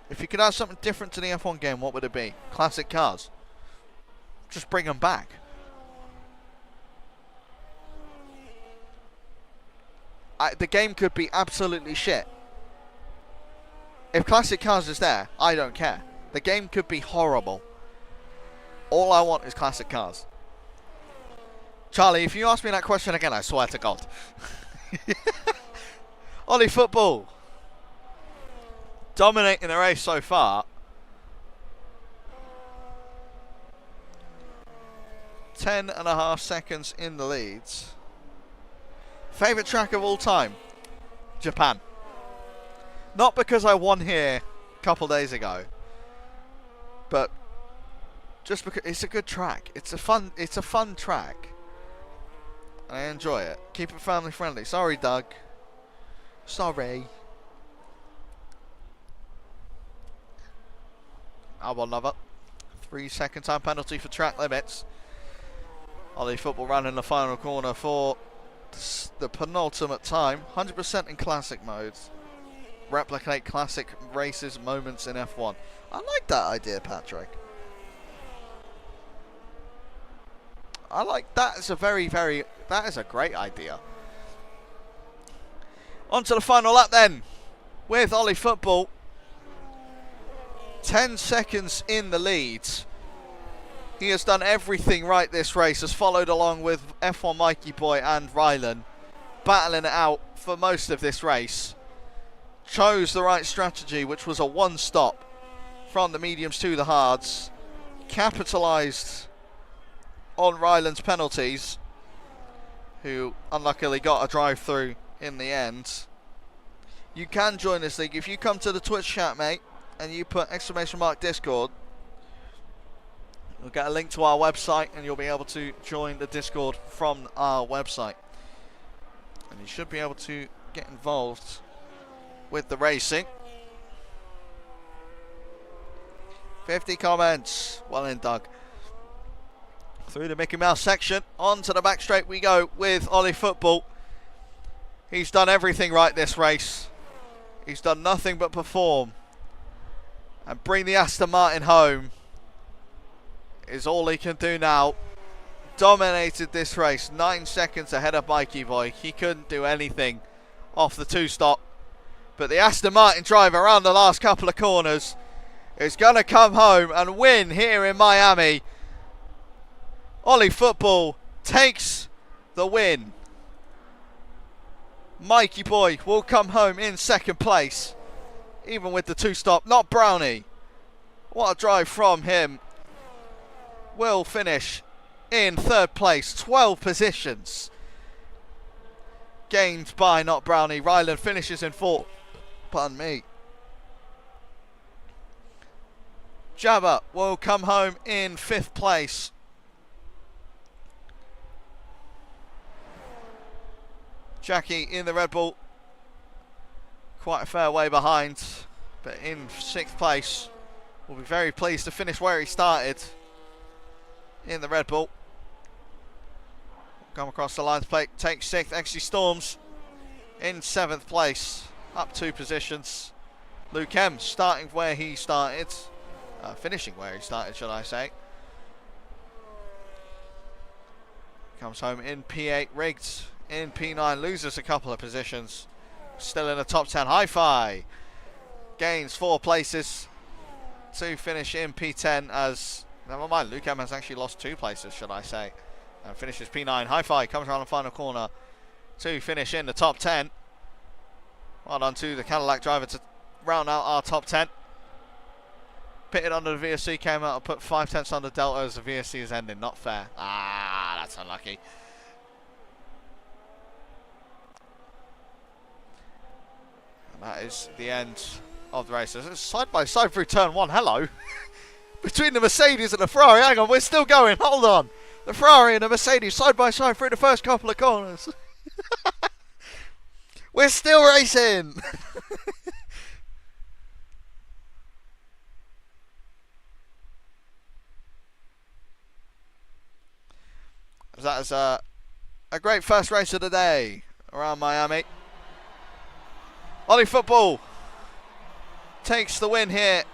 If you could add something different to the F1 game, what would it be? Classic cars. Just bring them back. The game could be absolutely shit. If classic cars is there, I don't care. The game could be horrible. All I want is classic cars. Charlie, if you ask me that question again, I swear to God. Ollie Football. Dominating the race so far. 10.5 seconds in the leads. Favourite track of all time? Japan. Not because I won here a couple days ago, but just because it's a good track. It's a fun track. I enjoy it. Keep it family friendly. Sorry, Doug. Sorry. I will love it. 3 second time penalty for track limits. Ollie Football ran in the final corner for the penultimate time. 100% in classic modes. Replicate classic races moments in F1. I like that idea, Patrick. I like that. It's a that is a great idea. On to the final lap then, with Ollie Football. 10 seconds in the lead. He has done everything right this race, has followed along with F1 Mikey Boy and Rylan, battling it out for most of this race. Chose the right strategy, which was a one stop from the mediums to the hards. Capitalised on Rylan's penalties, who unluckily got a drive through in the end. You can join this league if you come to the Twitch chat, mate, and you put !Discord. You'll get a link to our website and you'll be able to join the Discord from our website. And you should be able to get involved with the racing. 50 comments. Well in, Doug. Through the Mickey Mouse section, onto the back straight we go with Ollie Football. He's done everything right this race. He's done nothing but perform. And bring the Aston Martin home is all he can do now. Dominated this race, 9 seconds ahead of Mikey Boy. He couldn't do anything off the two-stop. But the Aston Martin driver around the last couple of corners is going to come home and win here in Miami. Ollie Football takes the win. Mikey Boy will come home in second place, even with the two-stop. Not Brownie. What a drive from him. Will finish in third place. 12 positions gained by Not Brownie. Ryland finishes in fourth. Pardon me. Jabba will come home in fifth place. Jackie in the Red Bull, quite a fair way behind, but in sixth place. Will be very pleased to finish where he started in the Red Bull. Come across the lines plate, take sixth. XC Storms in seventh place, up 2 positions. Luke M starting where he started, finishing where he started, should I say. Comes home in P8, rigged in P9, loses a couple of positions. Still in the top 10. Hi-Fi gains 4 places to finish in P10 as, never mind, Luke M has actually lost 2 places, should I say, and finishes P9. Hi-Fi comes around the final corner to finish in the top 10. Well done to the Cadillac driver to round out our top 10. Pitted under the VSC, came out and put 5 tenths under Delta as the VSC is ending. Not fair. Ah, that's unlucky. And that is the end of the race. It's side by side through turn 1. Hello. Between the Mercedes and the Ferrari. Hang on, we're still going. Hold on. The Ferrari and the Mercedes side by side through the first couple of corners. We're still racing. That is a great first race of the day around Miami. Ollie Football takes the win here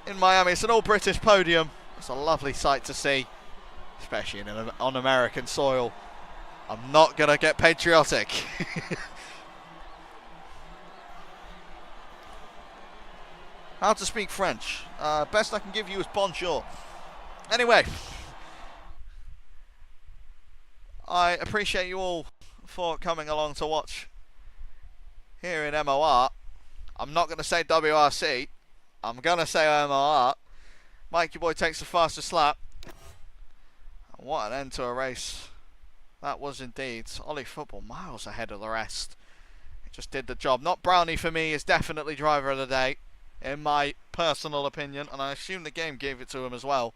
in Miami. It's an all-British podium. It's a lovely sight to see, especially on American soil. I'm not going to get patriotic. How to speak French? Best I can give you is bonjour. Anyway, I appreciate you all for coming along to watch here in MOR. I'm not going to say WRC. I'm going to say MOR. Mikey Boy takes the fastest lap. And what an end to a race that was indeed. Ollie Football miles ahead of the rest. He just did the job. Not Brownie for me, is definitely driver of the day, in my personal opinion. And I assume the game gave it to him as well.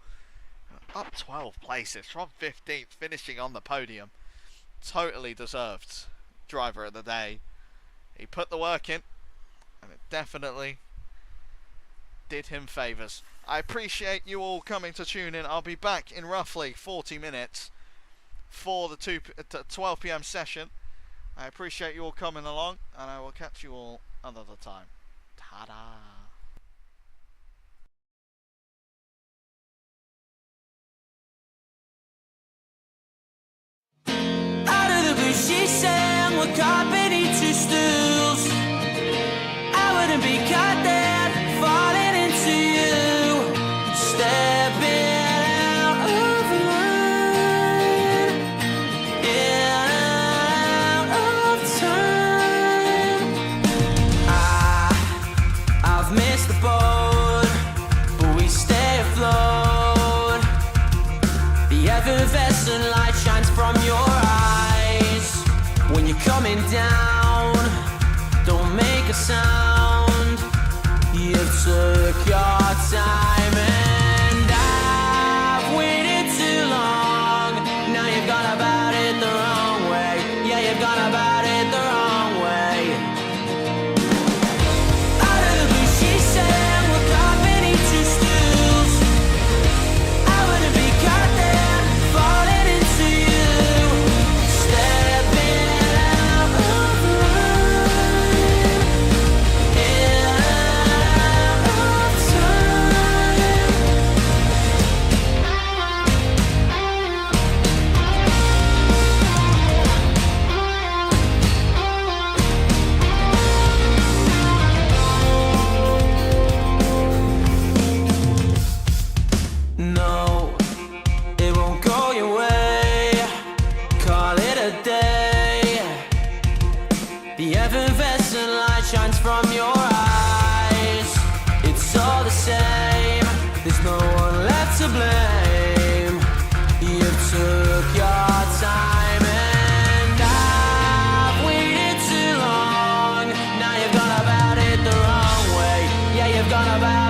Up 12 places from 15th, finishing on the podium. Totally deserved driver of the day. He put the work in, and it definitely did him favours. I appreciate you all coming to tune in. I'll be back in roughly 40 minutes for the 12 PM session. I appreciate you all coming along, and I will catch you all another time. Ta-da! She sang, we're caught beneath 2 stools. I wouldn't be caught there, falling into you, stepping out of line, in and out of time. I've missed the boat, but we stay afloat. The effervescent light shines from your eyes. When you're coming down, don't make a sound. You took your time and I've waited too long. Now you've gone about it the wrong way. Yeah, you've gone about it the wrong way. Out of the blue she sang, we're caught beneath 2 stools. I wouldn't be caught there, falling into you, stepping out of line, in and out of time. No, it won't go your way. Call it a day. The effervescent light shines from your eyes. It's all the same. There's no one left to blame. You took your time and I've waited too long. Now you've gone about it the wrong way. Yeah, you've gone about